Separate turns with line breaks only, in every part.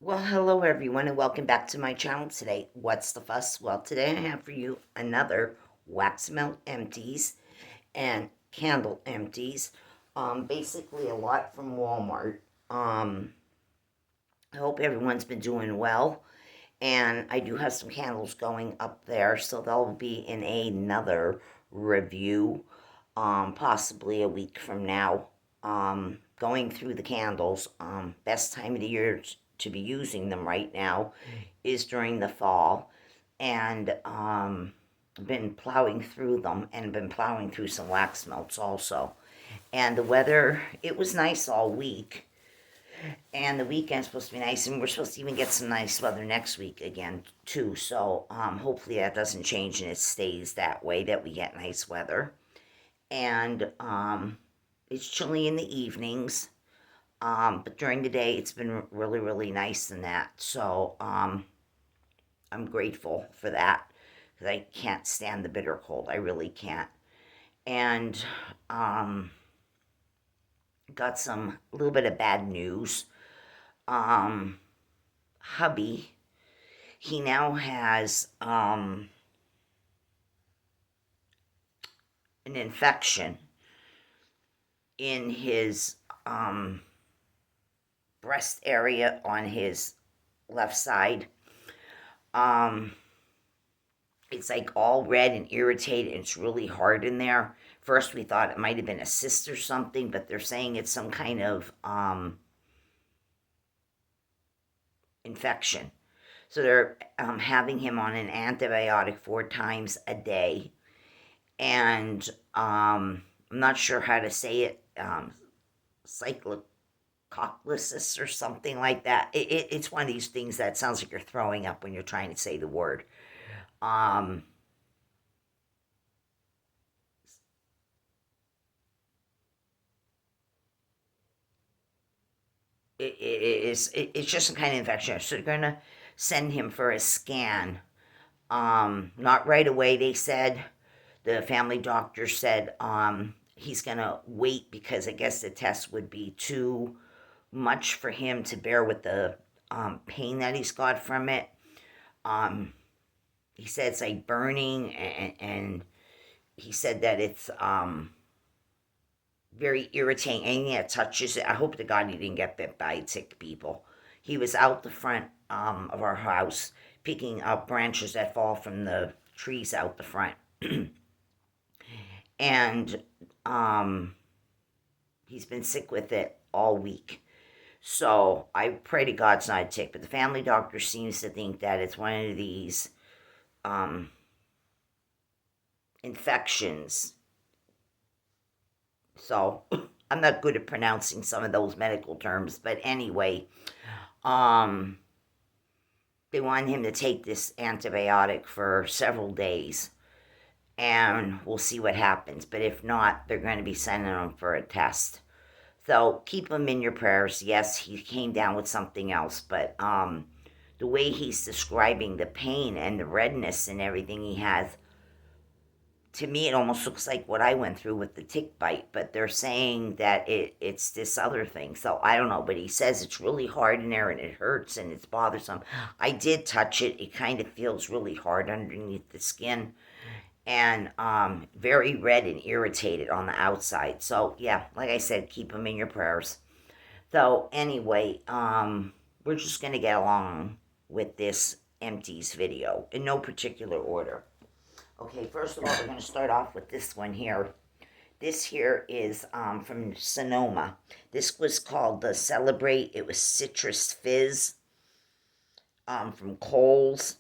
Well, hello everyone, and welcome back to my channel today. What's the fuss? Well, today I have for you another wax melt empties and candle empties. Basically a lot from Walmart. I hope everyone's been doing well, and I do have some candles going up there, so they'll be in another review, possibly a week from now. Going through the candles. Best time of the year to be using them right now is during the fall, and I've been plowing through them and been plowing through some wax melts also. And the weather, it was nice all week, and the weekend's supposed to be nice, and we're supposed to even get some nice weather next week again too. So hopefully that doesn't change and it stays that way, that we get nice weather. And it's chilly in the evenings, but during the day it's been really, really nice in that. So I'm grateful for that, because I can't stand the bitter cold. I really can't. And got some a little bit of bad news. Um, Hubby, he now has an infection in his breast area on his left side. Um, it's like all red and irritated, and it's really hard in there. First, we thought it might have been a cyst or something, but they're saying it's some kind of infection. So they're having him on an antibiotic 4 times a day, and I'm not sure how to say it. Cyclic or something like that. It's one of these things that sounds like you're throwing up when you're trying to say the word. Um, it's just some kind of infection. So they're gonna send him for a scan. Not right away. They said, the family doctor said, he's gonna wait because I guess the test would be too much for him to bear with the pain that he's got from it. Um, he said it's like burning, and he said that it's very irritating. Anything that touches it, I hope to God he didn't get bit by tick, people. He was out the front of our house picking up branches that fall from the trees out the front. And he's been sick with it all week. So I pray to God it's not a tick, but the family doctor seems to think that it's one of these um, infections. So I'm not good at pronouncing some of those medical terms, but anyway, um, they want him to take this antibiotic for several days, and we'll see what happens. But if not, they're going to be sending him for a test. So keep him in your prayers. Yes, he came down with something else, but the way he's describing the pain and the redness and everything he has, to me it almost looks like what I went through with the tick bite, but they're saying that it's this other thing. So I don't know, but he says it's really hard in there and it hurts and it's bothersome. I did touch it. It kind of feels really hard underneath the skin, and very red and irritated on the outside. So yeah, like I said, keep him in your prayers. So anyway, we're just gonna get along with this empties video in no particular order. Okay, first of all, we're going to start off with this one here. This here is from Sonoma. This was called the Celebrate. It was Citrus Fizz from Kohl's.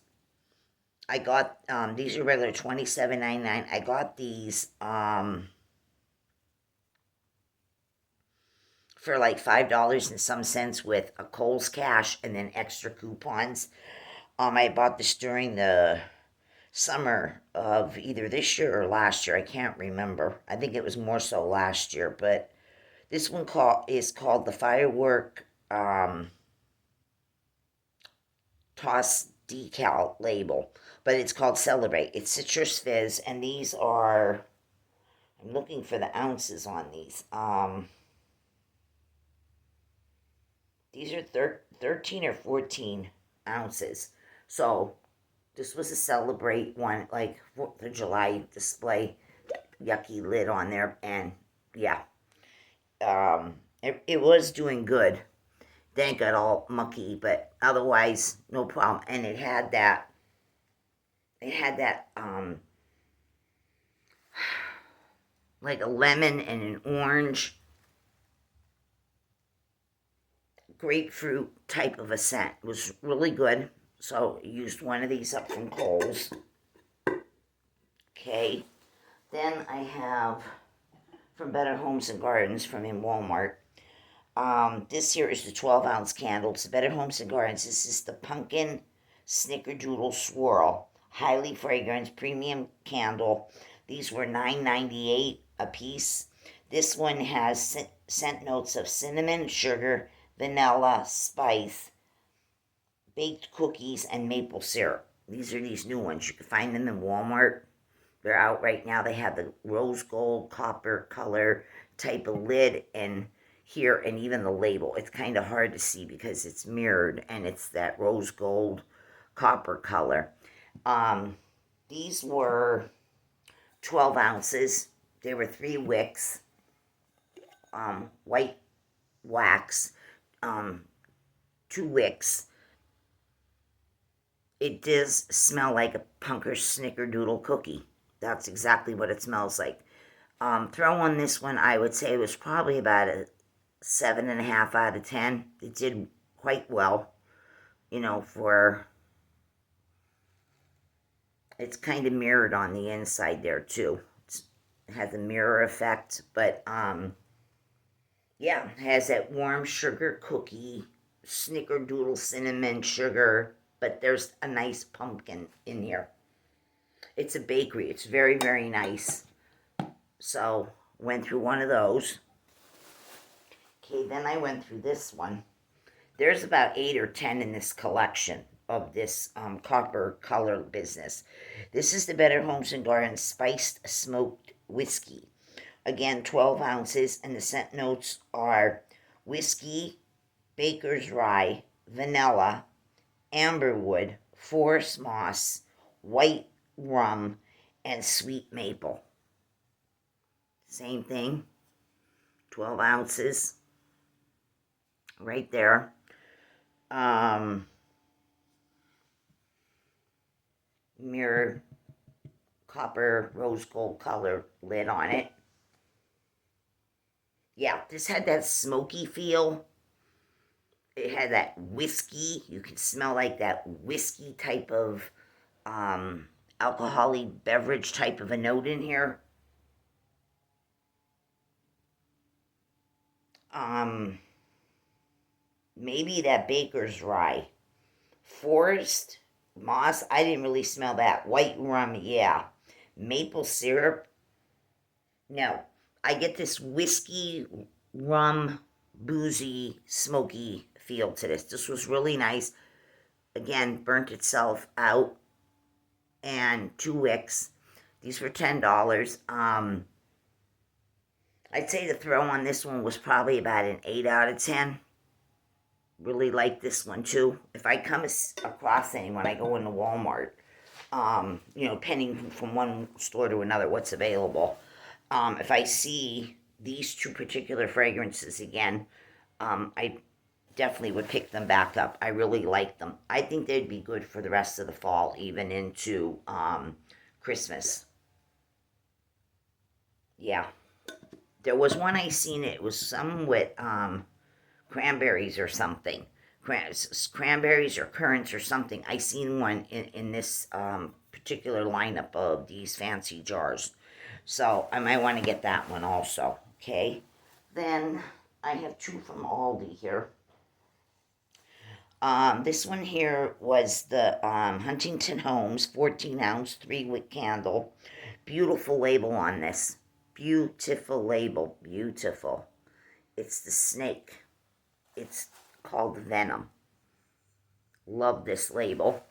I got, these are regular $27.99. I got these for like $5 and some cents with a Kohl's cash and then extra coupons. I bought this during the summer of either this year or last year. I can't remember. I think it was more so last year, but this one is called the Firework Toss Decal Label, but it's called Celebrate. It's Citrus Fizz, and these are, I'm looking for the ounces on these. These are 13 or 14 ounces. So this was a celebrate one, like 4th of July display. Yucky lid on there, and yeah, it was doing good. Then it got all mucky, but otherwise, no problem. And it had that like a lemon and an orange grapefruit type of a scent. It was really good. So I used one of these up from Kohl's. Okay. Then I have from Better Homes and Gardens from in Walmart. This here is the 12-ounce candle. It's the Better Homes and Gardens. This is the pumpkin Snickerdoodle swirl. Highly fragrant premium candle. These were $9.98 a piece. This one has scent notes of cinnamon, sugar, vanilla, spice, baked cookies, and maple syrup. These are these new ones. You can find them in Walmart. They're out right now. They have the rose gold, copper color type of lid and here, and even the label. It's kind of hard to see because it's mirrored and it's that rose gold copper color. These were 12 ounces. They were 3 wicks, white wax, 2 wicks. It does smell like a punker Snickerdoodle cookie. That's exactly what it smells like. Throw on this one, I would say it was probably about a 7.5 out of 10. It did quite well, for it's kind of mirrored on the inside there too. It has a mirror effect, but yeah, it has that warm sugar cookie, Snickerdoodle cinnamon sugar, but there's a nice pumpkin in here. It's a bakery. It's very, very nice. So, went through one of those. Okay, then I went through this one. There's about 8 or 10 in this collection of this copper color business. This is the Better Homes and Gardens Spiced Smoked Whiskey. Again, 12 ounces, and the scent notes are whiskey, baker's rye, vanilla, amberwood, forest moss, white rum, and sweet maple. Same thing, 12 ounces, right there. Mirror copper rose gold color lid on it. Yeah, this had that smoky feel. It had that whiskey. You could smell like that whiskey type of alcoholic beverage type of a note in here. Maybe that baker's rye. Forest moss, I didn't really smell that. White rum, yeah. Maple syrup, no. I get this whiskey, rum, boozy, smoky feel to this. This was really nice. Again, burnt itself out. And 2 wicks. These were $10. I'd say the throw on this one was probably about an 8 out of 10. Really like this one too. If I come across any when I go into Walmart, depending from one store to another, what's available. If I see these 2 particular fragrances again, I definitely would pick them back up. I really like them. I think they'd be good for the rest of the fall, even into Christmas. Yeah. There was one I seen, it was some with cranberries or something. Cranberries or currants or something. I seen one in this particular lineup of these fancy jars. So I might want to get that one also. Okay. Then I have 2 from Aldi here. This one here was the Huntington Homes 14-ounce 3-wick candle. Beautiful label on this. Beautiful label. Beautiful. It's the snake. It's called Venom. Love this label.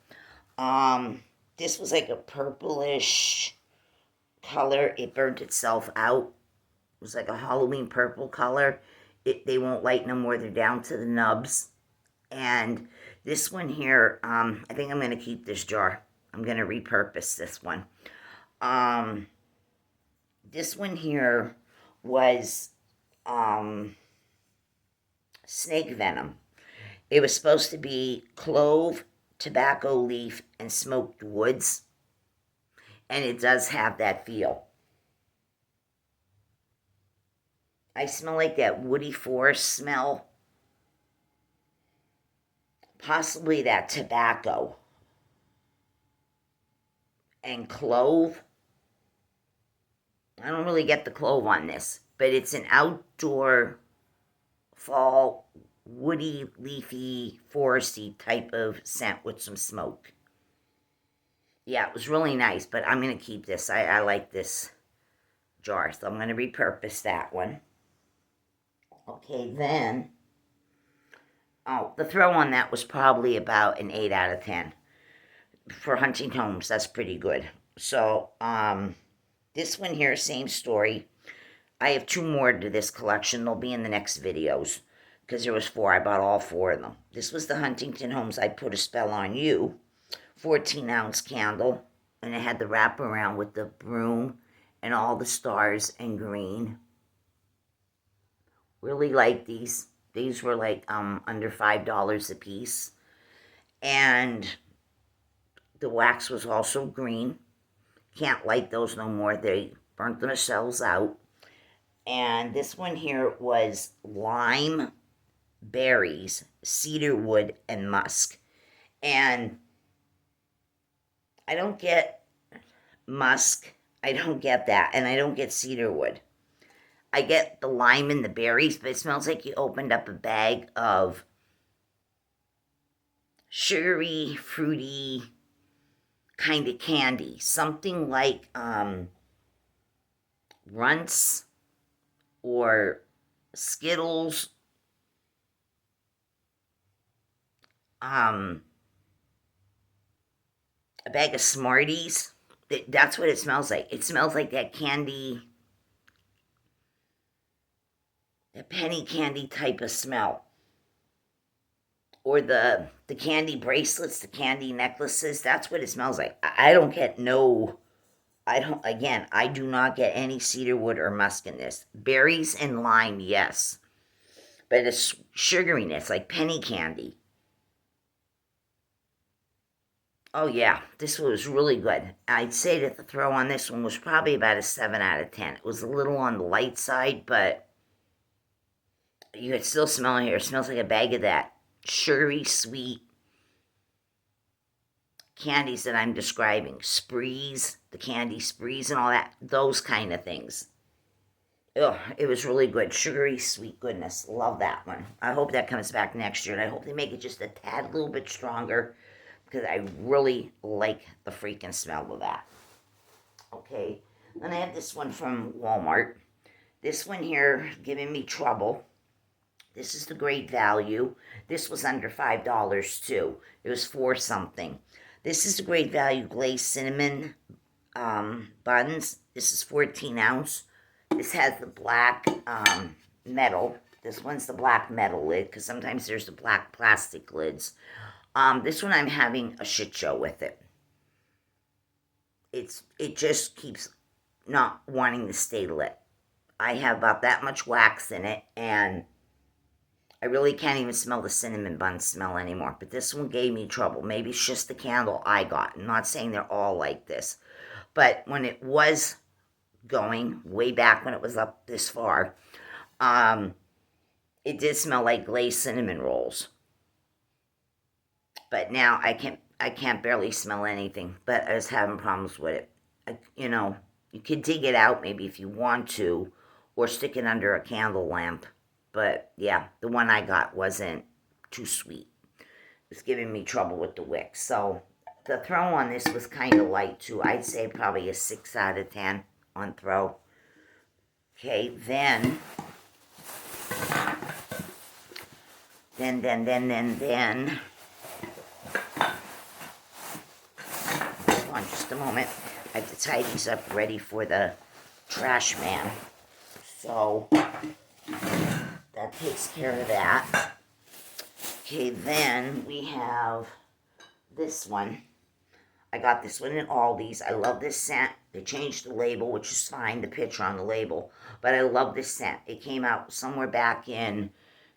This was like a purplish color. It burnt itself out. It was like a Halloween purple color. They won't lighten them where they're down to the nubs. And this one here, I think I'm going to keep this jar. I'm going to repurpose this one. This one here was snake venom. It was supposed to be clove, tobacco leaf, and smoked woods. And it does have that feel. I smell like that woody forest smell. Possibly that tobacco. And clove. I don't really get the clove on this, but it's an outdoor fall, woody, leafy, foresty type of scent with some smoke. Yeah, it was really nice, but I'm going to keep this. I like this jar, so I'm going to repurpose that one. Okay, then, the throw on that was probably about an 8 out of 10. For hunting homes, that's pretty good. So, this one here, same story. I have 2 more to this collection. They'll be in the next videos, because there was 4. I bought all 4 of them. This was the Huntington Homes I Put a Spell on You 14-ounce candle, and it had the wraparound with the broom and all the stars and green. Really like these. These were like under $5 a piece. And the wax was also green. Can't light those no more. They burnt themselves out. And this one here was lime, berries, cedar wood, and musk. And I don't get musk. I don't get that. And I don't get cedar wood. I get the lime and the berries, but it smells like you opened up a bag of sugary, fruity kind of candy. Something like Runts or Skittles. A bag of Smarties. That's what it smells like. It smells like that candy, that penny candy type of smell. Or the candy bracelets, the candy necklaces. That's what it smells like. I don't get I do not get any cedar wood or musk in this. Berries and lime, yes. But it's sugariness, like penny candy. Oh yeah, this was really good. I'd say that the throw on this one was probably about a 7 out of 10. It was a little on the light side, but you could still smell it here. It smells like a bag of that sugary, sweet candies that I'm describing. Sprees, the candy sprees and all that. Those kind of things. Oh, it was really good. Sugary, sweet goodness. Love that one. I hope that comes back next year, and I hope they make it just a tad little bit stronger, because I really like the freaking smell of that. Okay, then I have this one from Walmart. This one here, giving me trouble. This is the great value. This was under $5 too. It was 4 something. This is the great value glazed cinnamon buns. This is 14 ounce. This has the black metal. This one's the black metal lid, because sometimes there's the black plastic lids. This one I'm having a shit show with it. It just keeps not wanting to stay lit. I have about that much wax in it, and I really can't even smell the cinnamon bun smell anymore. But this one gave me trouble. Maybe it's just the candle I got. I'm not saying they're all like this. But when it was going, way back when it was up this far, it did smell like glazed cinnamon rolls. But now I can't barely smell anything. But I was having problems with it. You could dig it out maybe if you want to, or stick it under a candle lamp. But yeah, the one I got wasn't too sweet. It was giving me trouble with the wick. So the throw on this was kind of light too. I'd say probably a 6 out of 10 on throw. Okay, then. Hold on just a moment. I have to tie these up ready for the trash man. So that takes care of that. Okay, then we have this one. I got this one in Aldi's. I love this scent. They changed the label, which is fine, the picture on the label. But I love this scent. It came out somewhere back in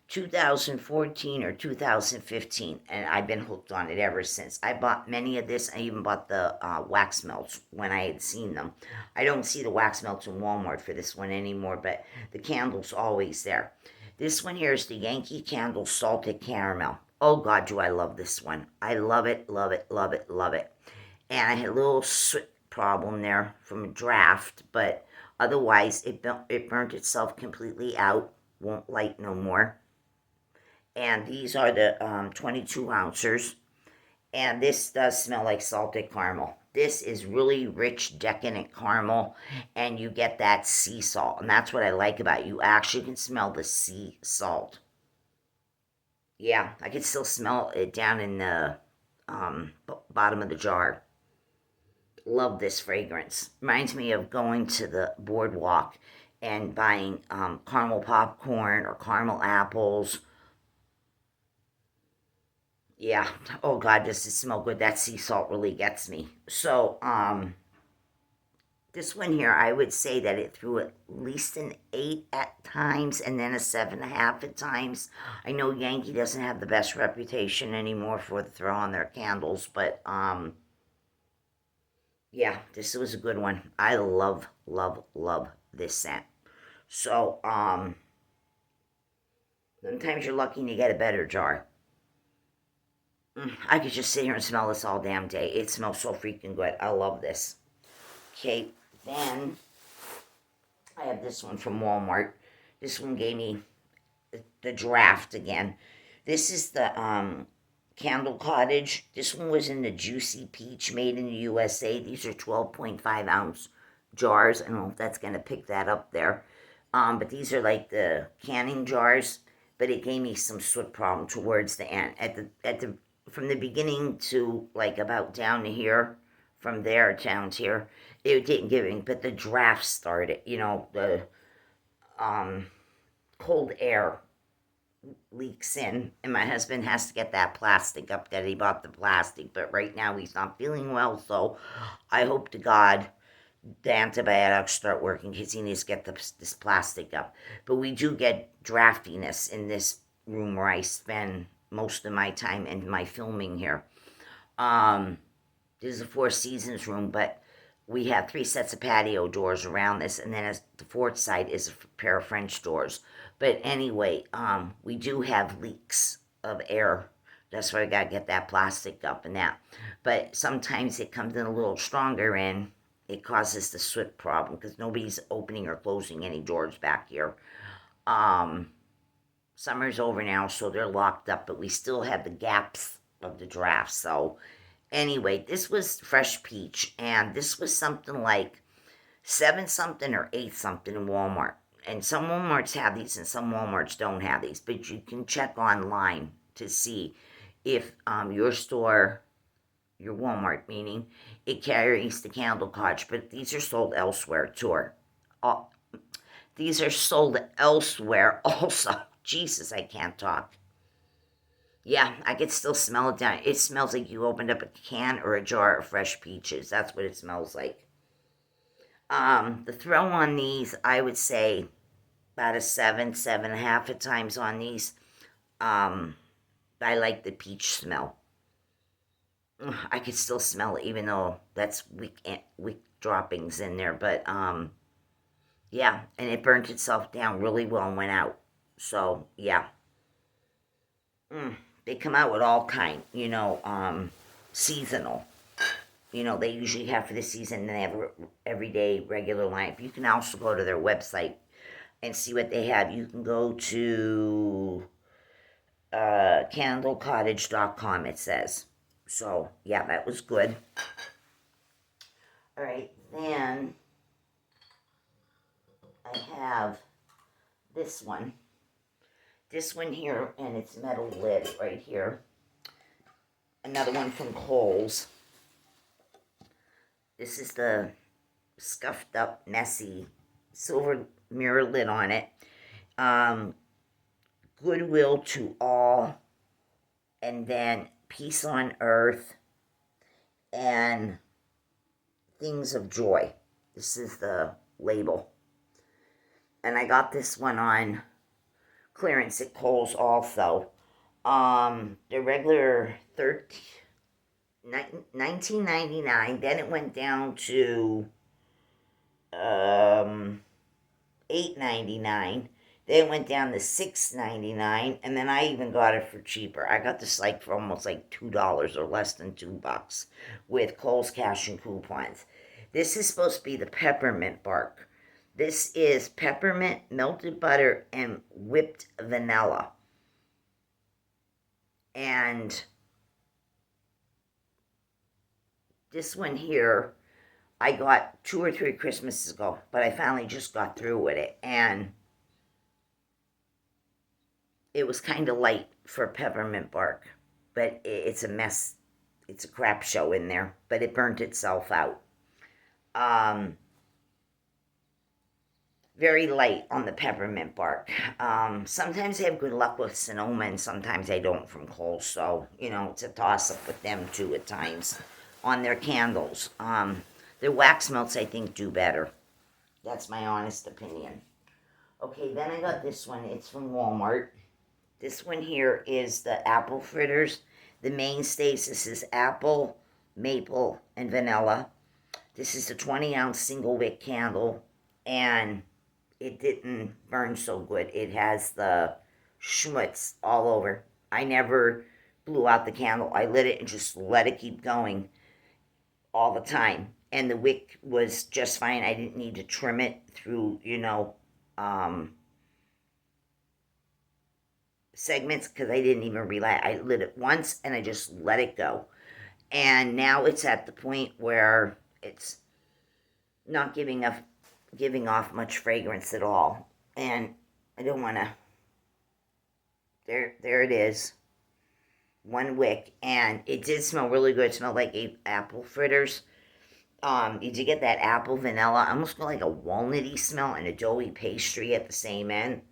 2014 or 2015, and I've been hooked on it ever since. I bought many of this. I even bought the wax melts when I had seen them. I don't see the wax melts in Walmart for this one anymore, but the candle's always there. This one here is the Yankee Candle Salted Caramel. Oh, God, do I love this one. I love it, love it, love it, love it. And I had a little soot problem there from a draft, but otherwise it burnt itself completely out. Won't light no more. And these are the 22 ounces. And this does smell like salted caramel. This is really rich, decadent caramel, and you get that sea salt. And that's what I like about it. You actually can smell the sea salt. Yeah, I can still smell it down in the bottom of the jar. Love this fragrance. Reminds me of going to the boardwalk and buying caramel popcorn or caramel apples. Yeah. Oh, God, does it smell good? That sea salt really gets me. So, this one here, I would say that it threw at least an 8 at times and then a 7.5 at times. I know Yankee doesn't have the best reputation anymore for the throw on their candles, but, yeah, this was a good one. I love, love, love this scent. So, sometimes you're lucky to get a better jar. I could just sit here and smell this all damn day. It smells so freaking good. I love this. Okay, then I have this one from Walmart. This one gave me the draft again. This is the Candle Cottage. This one was in the Juicy Peach, made in the USA. These are 12.5 ounce jars. I don't know if that's going to pick that up there. But these are like the canning jars. But it gave me some soot problem towards the end. From the beginning to like about down to here, from there down to here, it didn't give me. But the draft started. The cold air leaks in, and my husband has to get that plastic up that he bought the plastic, but right now he's not feeling well, so I hope to God the antibiotics start working because he needs to get this plastic up. But we do get draftiness in this room where I spend most of my time in my filming here. This is a Four Seasons room, but we have 3 sets of patio doors around this, and then the fourth side is a pair of French doors. But anyway, we do have leaks of air. That's why I got to get that plastic up and that. But sometimes it comes in a little stronger and it causes the soot problem because nobody's opening or closing any doors back here. Summer's over now, so they're locked up, but we still have the gaps of the draft. So anyway, this was fresh peach, and this was something like 7 something or 8 something in Walmart. And some Walmarts have these and some Walmarts don't have these, but you can check online to see if your store, your Walmart meaning, it carries the Candle Cottage, but these are sold elsewhere too. These are sold elsewhere also. Jesus, I can't talk. Yeah, I can still smell it down. It smells like you opened up a can or a jar of fresh peaches. That's what it smells like. The throw on these, I would say about a 7, 7.5 at times on these. I like the peach smell. I could still smell it, even though that's weak droppings in there. But yeah, and it burnt itself down really well and went out. So yeah, they come out with all kind, seasonal. They usually have for the season, and they have everyday regular line. You can also go to their website and see what they have. You can go to candlecottage.com, it says. So, yeah, that was good. All right, then I have this one. This one here, and it's metal lid right here. Another one from Kohl's. This is the scuffed up, messy silver mirror lid on it. Goodwill to all and then Peace on Earth, and Things of Joy. This is the label. And I got this one on clearance at Kohl's also. The regular $19.99. Then it went down to $8.99. Then it went down to $6.99, and then I even got it for cheaper. I got this like for almost like $2 or less than $2 with Kohl's cash and coupons. This is supposed to be the peppermint bark. This is peppermint, melted butter, and whipped vanilla. And this one here, I got 2 or 3 Christmases ago, but I finally just got through with it. And it was kind of light for peppermint bark, but it's a mess. It's a crap show in there, but it burnt itself out. Very light on the peppermint bark. Sometimes I have good luck with Sonoma, and sometimes I don't from Kohl's. So, it's a toss-up with them, too, at times on their candles. Their wax melts, I think, do better. That's my honest opinion. Okay, then I got this one. It's from Walmart. This one here is the apple fritters. The Mainstays. This is apple, maple, and vanilla. This is the 20-ounce single wick candle, and it didn't burn so good. It has the schmutz all over. I never blew out the candle. I lit it and just let it keep going all the time. And the wick was just fine. I didn't need to trim it through, segments, because I didn't even realize. I lit it once and I just let it go. And now it's at the point where it's not giving off much fragrance at all. And I don't want to. There it is. One wick, and it did smell really good. It smelled like apple fritters. You did get that apple vanilla. I almost got like a walnutty smell and a doughy pastry at the same end.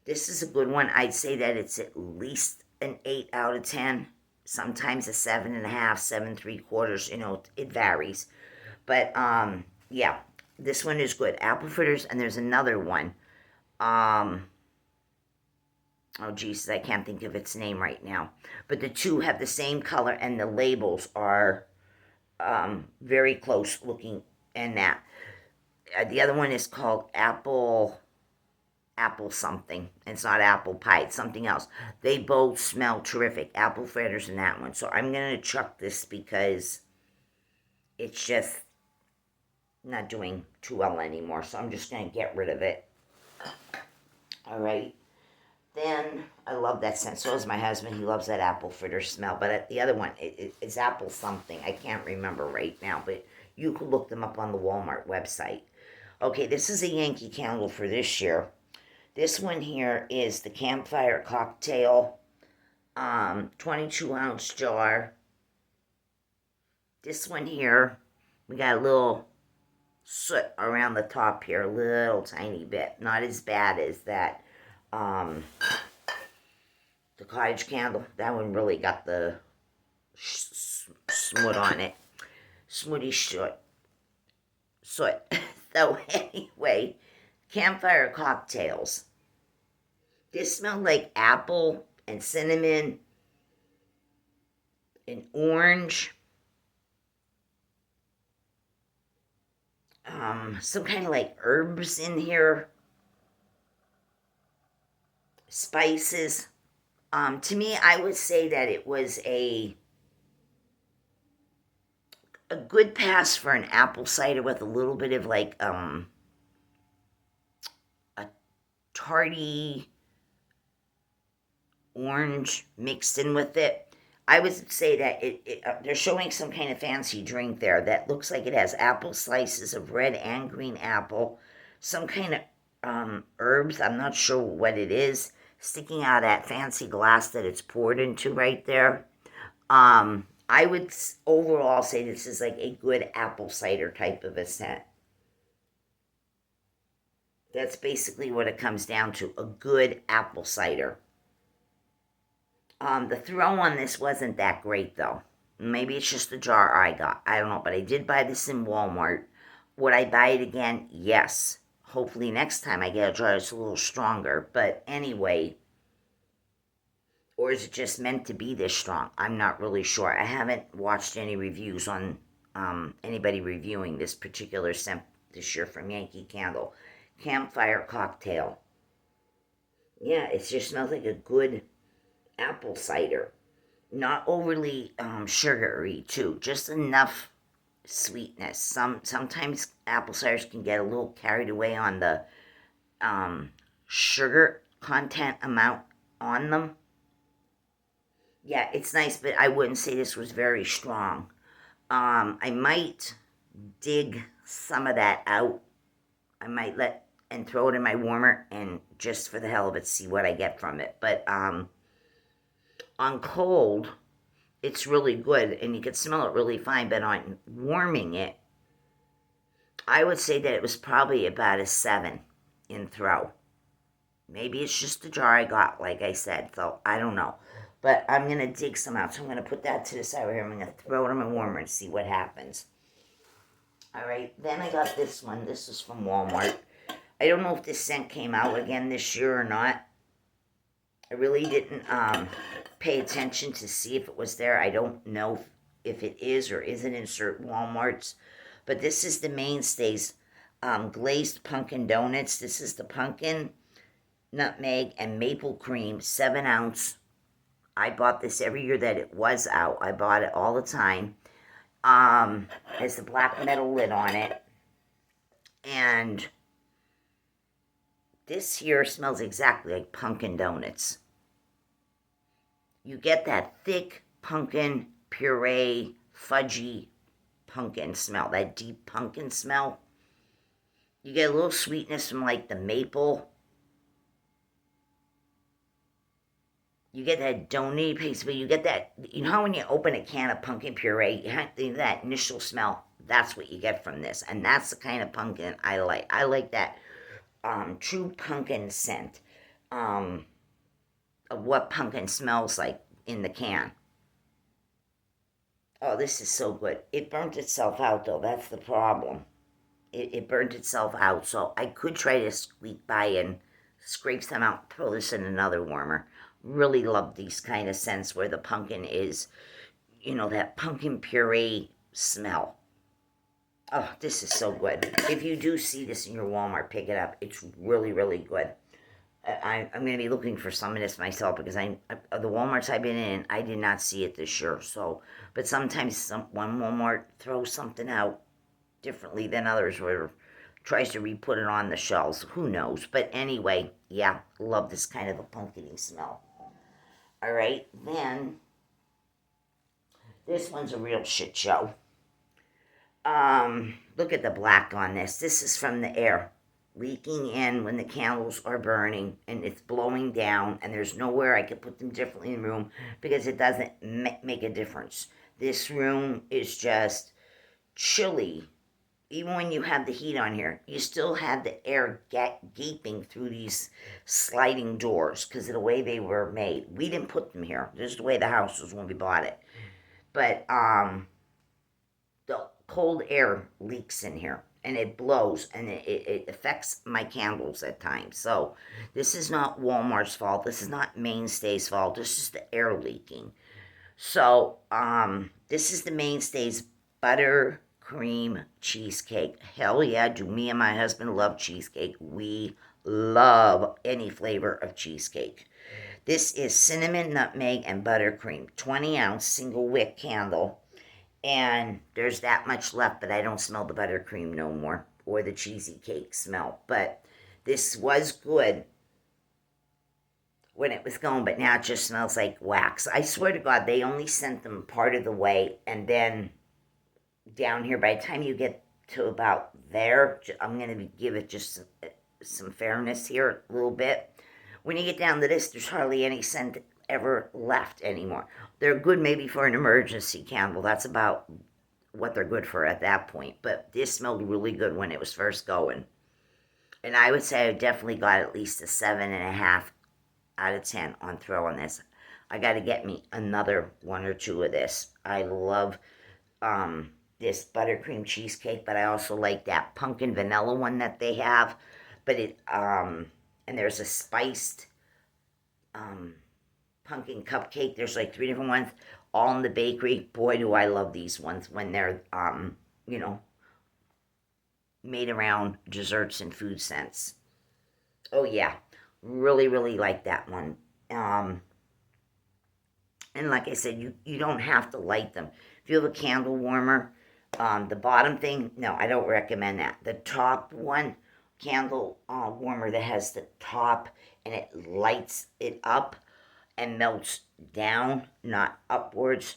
This is a good one. I'd say that it's at least an 8 out of 10. Sometimes a 7.5, 7.75. It varies. But yeah, this one is good. Apple fritters, and there's another one. Oh Jesus, I can't think of its name right now. But the two have the same color, and the labels are very close looking. And that the other one is called apple something. It's not apple pie, it's something else. They both smell terrific. Apple fritters and that one. So I'm gonna chuck this because it's just not doing too well anymore. So I'm just gonna get rid of it. All right. Then I love that scent. So does my husband. He loves that apple fritter smell. But the other one, it's apple something. I can't remember right now, but you can look them up on the Walmart website. Okay, this is a Yankee candle for this year. This one here is the Campfire Cocktail, 22-ounce jar. This one here, we got a little soot around the top here, a little tiny bit. Not as bad as that, the cottage candle. That one really got the smut on it. Smutty soot. So anyway, Campfire cocktails. This smelled like apple and cinnamon and orange. Some kind of like herbs in here. Spices. To me, I would say that it was a good pass for an apple cider with a little bit of like a tarty orange mixed in with it. I would say that they're showing some kind of fancy drink there that looks like it has apple slices of red and green apple, some kind of herbs. I'm not sure what it is, sticking out of that fancy glass that it's poured into right there. I would overall say this is like a good apple cider type of a scent. That's basically what it comes down to, a good apple cider. The throw on this wasn't that great, though. Maybe it's just the jar I got. I don't know, but I did buy this in Walmart. Would I buy it again? Yes. Hopefully next time I get a jar that's a little stronger. But anyway, or is it just meant to be this strong? I'm not really sure. I haven't watched any reviews on anybody reviewing this particular scent this year from Yankee Candle. Campfire Cocktail. Yeah, it just smells like a good apple cider. Not overly sugary, too. Just enough sweetness. Sometimes apple ciders can get a little carried away on the sugar content amount on them. Yeah, it's nice, but I wouldn't say this was very strong. I might dig some of that out. I might let and throw it in my warmer and just for the hell of it see what I get from it. But on cold, it's really good and you can smell it really fine. But on warming it, I would say that it was probably about a 7 in throw. Maybe it's just the jar I got, like I said. So I don't know. But I'm going to dig some out. So I'm going to put that to the side right here. I'm going to throw it in my warmer and see what happens. All right. Then I got this one. This is from Walmart. I don't know if this scent came out again this year or not. I really didn't pay attention to see if it was there. I don't know if it is or isn't in certain Walmarts. But this is the Mainstays Glazed Pumpkin Donuts. This is the pumpkin, nutmeg, and maple cream, 7-ounce. I bought this every year that it was out. I bought it all the time. Has the black metal lid on it. And this here smells exactly like pumpkin donuts. You get that thick pumpkin puree, fudgy pumpkin smell, that deep pumpkin smell. You get a little sweetness from like the maple. You get that donut paste, but you get that, you know how when you open a can of pumpkin puree, you have that initial smell, that's what you get from this. And that's the kind of pumpkin I like. I like that true pumpkin scent of what pumpkin smells like in the can. Oh, this is so good. It burnt itself out, though. That's the problem. It burnt itself out, so I could try to squeak by and scrape some out, throw this in another warmer. Really love these kind of scents where the pumpkin is, you know, that pumpkin puree smell. Oh, this is so good. If you do see this in your Walmart, pick it up. It's really, really good. I'm going to be looking for some of this myself because the Walmarts I've been in, I did not see it this year. So, but sometimes one Walmart throws something out differently than others or tries to re-put it on the shelves. Who knows? But anyway, yeah, love this kind of a pumpkin-y smell. All right, then this one's a real shit show. Look at the black on this. This is from the air leaking in when the candles are burning and it's blowing down and there's nowhere I could put them differently in the room because it doesn't make a difference. This room is just chilly. Even when you have the heat on here, you still have the air gaping through these sliding doors because of the way they were made. We didn't put them here. This is the way the house was when we bought it. But the cold air leaks in here and it blows and it affects my candles at times. So this is not Walmart's fault. This is not Mainstays' fault. This is the air leaking. So this is the Mainstays butter cream cheesecake. Hell yeah, do me and my husband love cheesecake. We love any flavor of cheesecake. This is cinnamon, nutmeg, and buttercream. 20-ounce single wick candle. And there's that much left, but I don't smell the buttercream no more. Or the cheesy cake smell. But this was good when it was going, but now it just smells like wax. I swear to God, they only sent them part of the way, and then down here, by the time you get to about there, I'm going to give it just some fairness here a little bit. When you get down to this, there's hardly any scent ever left anymore. They're good maybe for an emergency candle. That's about what they're good for at that point. But this smelled really good when it was first going. And I would say I definitely got at least a 7.5 out of 10 on throw on this. I got to get me another one or two of this. I love this buttercream cheesecake, but I also like that pumpkin vanilla one that they have. But and there's a spiced um, pumpkin cupcake. There's like 3 different ones, all in the bakery. Boy, do I love these ones when they're, you know, made around desserts and food scents. Oh yeah, really, really like that one. And like I said, you don't have to light them. If you have a candle warmer, the bottom thing, no, I don't recommend that. The top one, candle warmer that has the top and it lights it up and melts down, not upwards.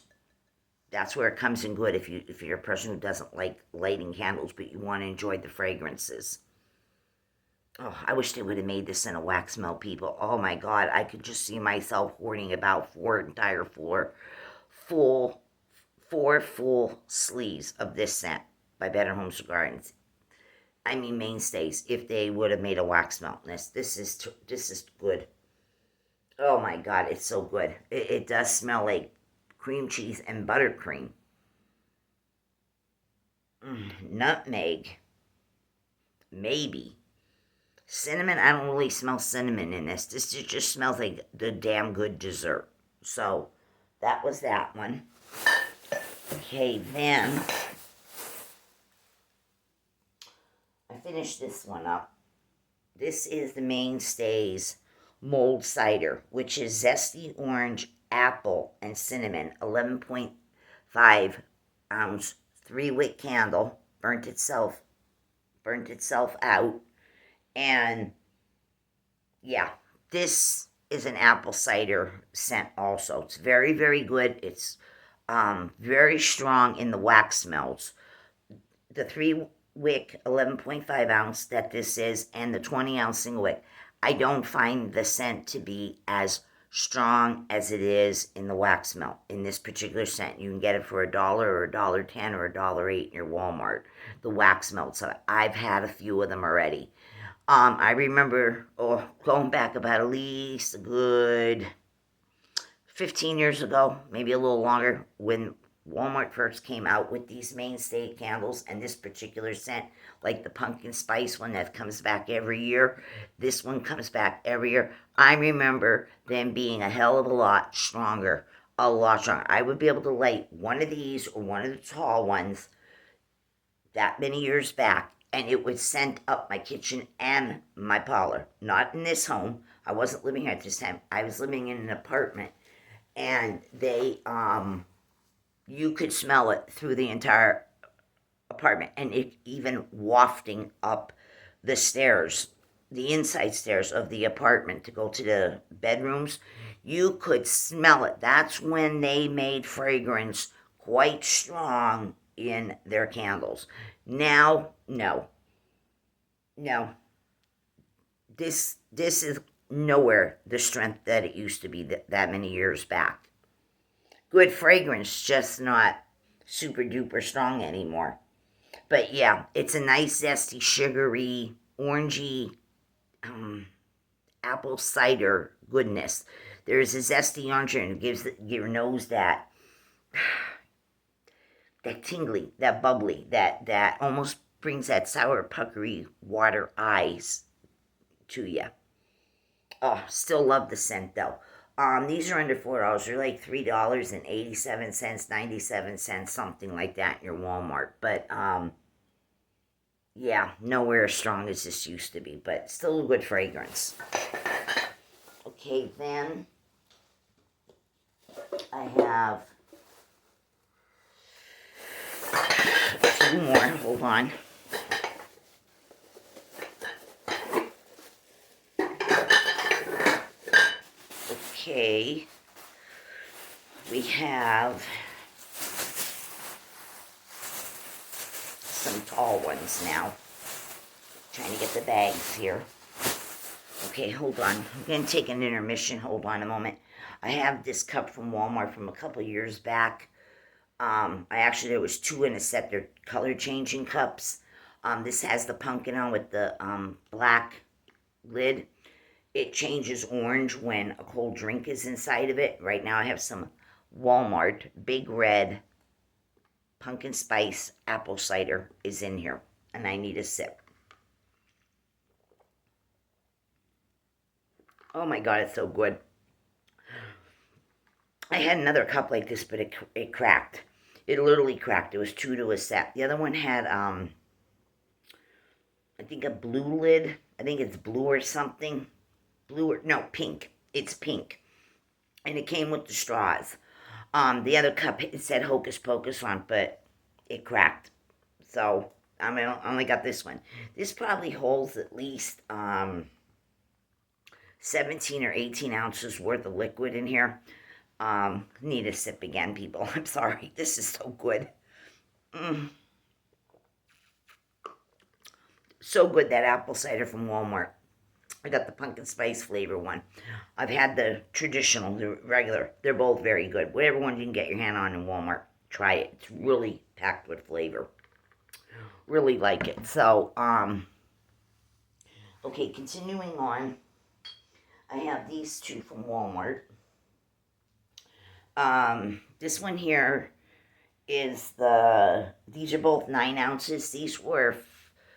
That's where it comes in good if you're a person who doesn't like lighting candles, but you want to enjoy the fragrances. Oh, I wish they would have made this in a wax melt, people. Oh my God, I could just see myself hoarding about 4 full sleeves of this scent by Better Homes and Gardens. I mean Mainstays. If they would have made a wax melt in this is good. Oh my God, it's so good. It does smell like cream cheese and buttercream. Nutmeg, maybe. Cinnamon, I don't really smell cinnamon in this. This just smells like the damn good dessert. So, that was that one. Okay, then, I finished this one up. This is the Mainstays Mold Cider, which is zesty orange, apple, and cinnamon. 11.5 ounce 3-wick candle. Burnt itself out. And yeah, this is an apple cider scent also. It's very, very good. It's very strong in the wax smells. The 3-wick 11.5 ounce that this is and the 20 ounce single wick, I don't find the scent to be as strong as it is in the wax melt. In this particular scent, you can get it for $1 or $1.10 or $1.08 in your Walmart. The wax melts. I've had a few of them already. I remember going back about at least a good 15 years ago, maybe a little longer, when Walmart first came out with these Mainstay candles and this particular scent, like the pumpkin spice one that comes back every year. This one comes back every year. I remember them being a hell of a lot stronger, a lot stronger. I would be able to light one of these or one of the tall ones that many years back, and it would scent up my kitchen and my parlor. Not in this home. I wasn't living here at this time. I was living in an apartment, and you could smell it through the entire apartment, and it even wafting up the stairs, the inside stairs of the apartment to go to the bedrooms. You could smell it. That's when they made fragrance quite strong in their candles. Now, no. This is nowhere the strength that it used to be that many years back. Good fragrance, just not super duper strong anymore. But yeah, it's a nice zesty, sugary, orangey apple cider goodness. There's a zesty orange and it gives your nose that tingly, that bubbly, that almost brings that sour, puckery water eyes to you. Oh, still love the scent though. These are under $4. They're like $3.87, 97 cents, something like that in your Walmart. But yeah, nowhere as strong as this used to be, but still a good fragrance. Okay, then I have 2 more. Hold on. Okay, we have some tall ones now. Trying to get the bags here. Okay, hold on. I'm going to take an intermission. Hold on a moment. I have this cup from Walmart from a couple years back. There was 2 in a set. They're color changing cups. This has the pumpkin on with the black lid. it changes orange when a cold drink is inside of it. Right now I have some Walmart Big Red pumpkin spice apple cider is in here, and I need a sip. Oh my god, it's so good. I had another cup like this, but it cracked. It literally cracked. It was 2 to a set. The other one had I think a blue lid. I think it's blue or something. Blue or no, pink. It's pink. And it came with the straws. The other cup, it said Hocus Pocus on, but it cracked. So I only got this one. This probably holds at least 17 or 18 ounces worth of liquid in here. Need a sip again, people. I'm sorry. This is so good. So good, that apple cider from Walmart. I got the pumpkin spice flavor one. I've had the traditional, the regular. They're both very good. Whatever one you can get your hand on in Walmart, try it. It's really packed with flavor. Really like it. So, okay, continuing on. I have these two from Walmart. This one here is these are both 9 ounces. These were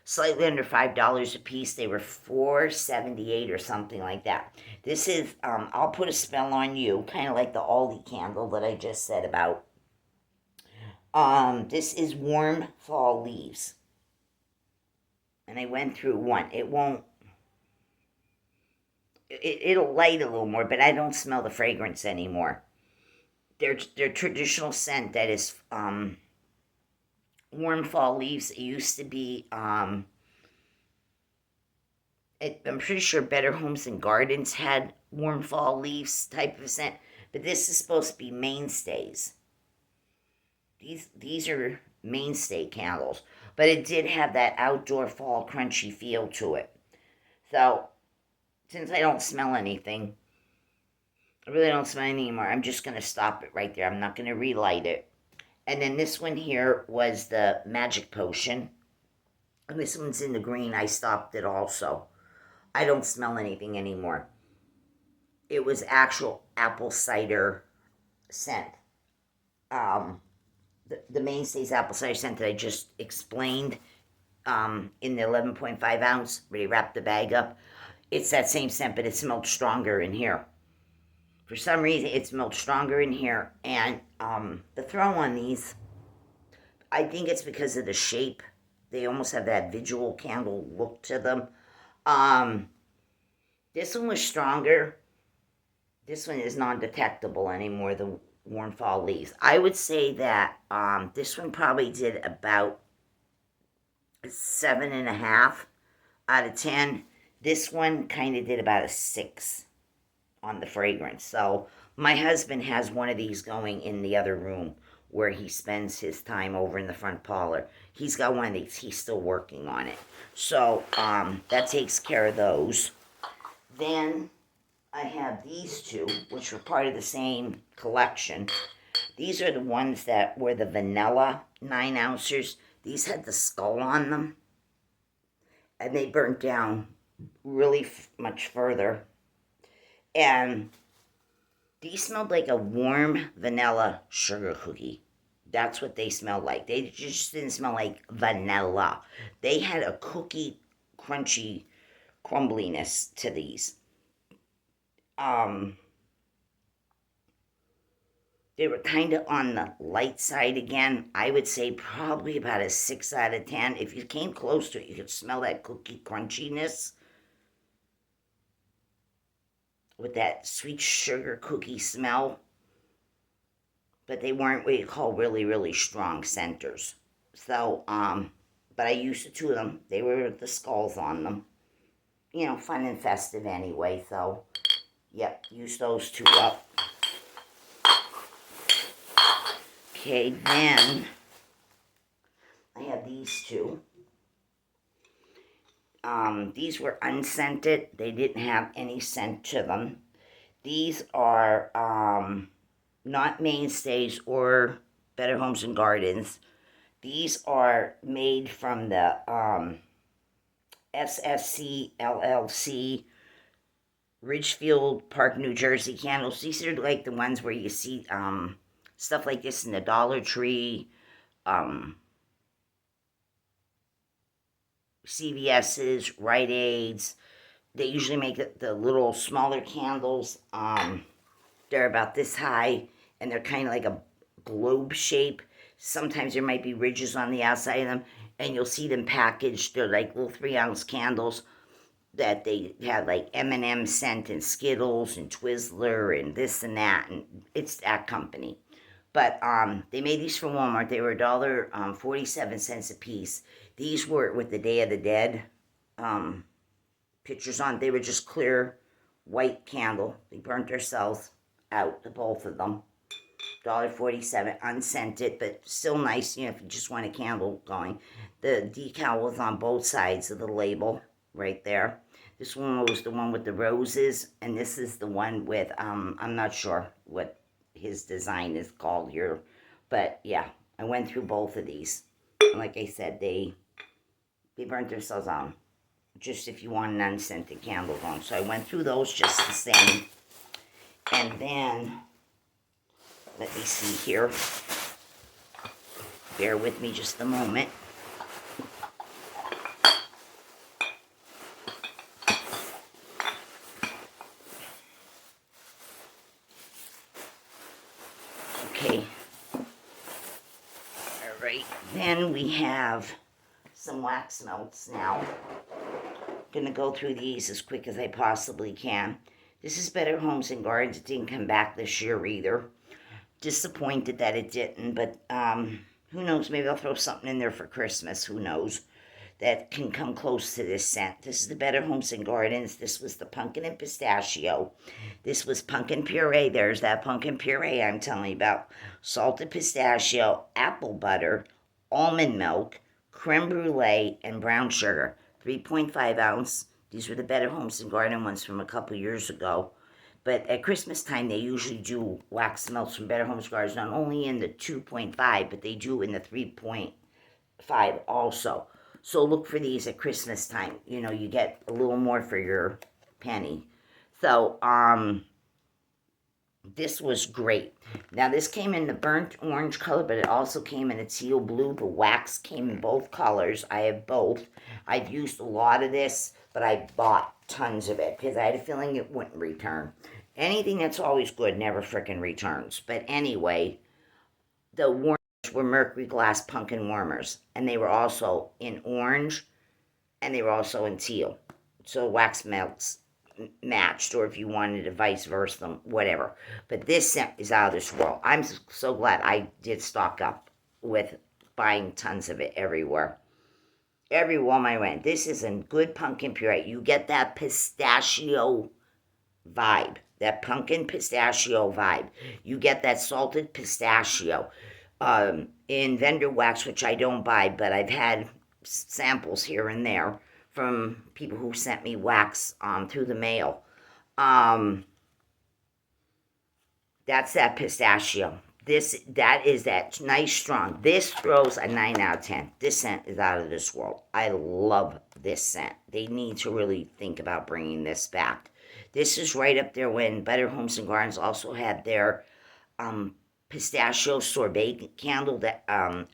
slightly under $5 a piece. They were $4.78 or something like that. This is, I'll put a spell on you, kind of like the Aldi candle that I just said about. This is warm fall leaves. And I went through one. It'll light a little more, but I don't smell the fragrance anymore. Their traditional scent that is warm fall leaves. It used to be I'm pretty sure Better Homes and Gardens had warm fall leaves type of scent, but this is supposed to be Mainstays. These are Mainstay candles, but it did have that outdoor fall crunchy feel to it. So since I don't smell anything, I really don't smell anything anymore, I'm just going to stop it right there. I'm not going to relight it. And then this one here was the Magic Potion. And this one's in the green. I stopped it also. I don't smell anything anymore. It was actual apple cider scent. The Mainstays apple cider scent that I just explained in the 11.5 ounce, where they wrapped the bag up. It's that same scent, but it smelled stronger in here. For some reason, it smelled stronger in here. And the throw on these, I think it's because of the shape. They almost have that visual candle look to them. This one was stronger. This one is non-detectable anymore, the warm fall leaves. I would say that this one probably did about 7.5 out of 10. This one kind of did about a 6 on the fragrance. So my husband has one of these going in the other room where he spends his time over in the front parlor. He's got one of these. He's still working on it. So that takes care of those. Then I have these two, which were part of the same collection. These are the ones that were the vanilla 9 ounces. These had the skull on them. And they burnt down really much further. And these smelled like a warm vanilla sugar cookie. That's what they smelled like. They just didn't smell like vanilla. They had a cookie crunchy crumbliness to these. They were kind of on the light side again. I would say probably about a 6 out of 10. If you came close to it, you could smell that cookie crunchiness with that sweet sugar cookie smell. But they weren't what you call really, really strong scenters. So, but I used the two of them. They were the skulls on them. You know, fun and festive anyway. So, yep, use those two up. Okay, then I have these two. These were unscented. They didn't have any scent to them. These are not Mainstays or Better Homes and Gardens. These are made from the SSC LLC Ridgefield Park, New Jersey candles. These are like the ones where you see stuff like this in the Dollar Tree, um, CVS's, Rite Aids. They usually make the little smaller candles. They're about this high, and they're kind of like a globe shape. Sometimes there might be ridges on the outside of them, and you'll see them packaged. They're like little 3-ounce candles that they have like M&M scent and Skittles and Twizzler and this and that, and it's that company. But they made these for Walmart. They were $1.47 a piece. These were with the Day of the Dead pictures on. They were just clear white candle. They burnt themselves out, the both of them. $1.47, unscented, but still nice, if you just want a candle going. The decal was on both sides of the label, right there. This one was the one with the roses, and this is the one with, I'm not sure what his design is called here, but yeah, I went through both of these. Like I said, they burnt themselves on, just if you want an unscented candle going. So I went through those just the same. And then, let me see here. Bear with me just a moment. Okay. Alright, then we have some wax melts now. Gonna go through these as quick as I possibly can. This is Better Homes and Gardens. It didn't come back this year either. Disappointed that it didn't, but who knows? Maybe I'll throw something in there for Christmas. Who knows? That can come close to this scent. This is the Better Homes and Gardens. This was the pumpkin and pistachio. This was pumpkin puree. There's that pumpkin puree I'm telling you about. Salted pistachio, apple butter, almond milk, creme brulee, and brown sugar. 3.5 ounce. These were the Better Homes and Garden ones from a couple years ago. But at Christmas time, they usually do wax melts from Better Homes and Gardens, not only in the 2.5, but they do in the 3.5 also. So look for these at Christmas time. You get a little more for your penny. So, this was great. Now, this came in the burnt orange color, but it also came in a teal blue. The wax came in both colors. I have both. I've used a lot of this, but I bought tons of it because I had a feeling it wouldn't return. Anything that's always good never frickin' returns. But anyway, the warmers were mercury glass pumpkin warmers, and they were also in orange, and they were also in teal. So wax melts matched, or if you wanted to vice versa them, whatever. But this scent is out of this world. I'm so glad I did stock up with buying tons of it everywhere. Everywhere I went. This is a good pumpkin puree. You get that pistachio vibe. That pumpkin pistachio vibe. You get that salted pistachio. In vendor wax, which I don't buy, but I've had samples here and there from people who sent me wax through the mail. That's that pistachio. That is that nice strong. This throws a 9 out of 10. This scent is out of this world. I love this scent. They need to really think about bringing this back. This is right up there when Better Homes and Gardens also had their pistachio sorbet candle, that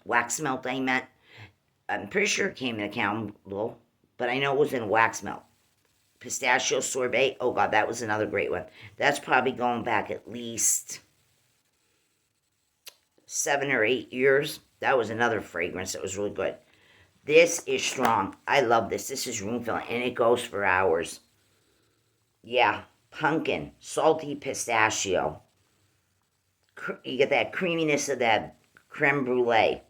wax melt I meant. I'm pretty sure it came in a candle, but I know it was in a wax melt. Pistachio sorbet, oh God, that was another great one. That's probably going back at least 7 or 8 years. That was another fragrance that was really good. This is strong. I love this. This is room filling, and it goes for hours. Yeah, pumpkin, salty pistachio. You get that creaminess of that creme brulee.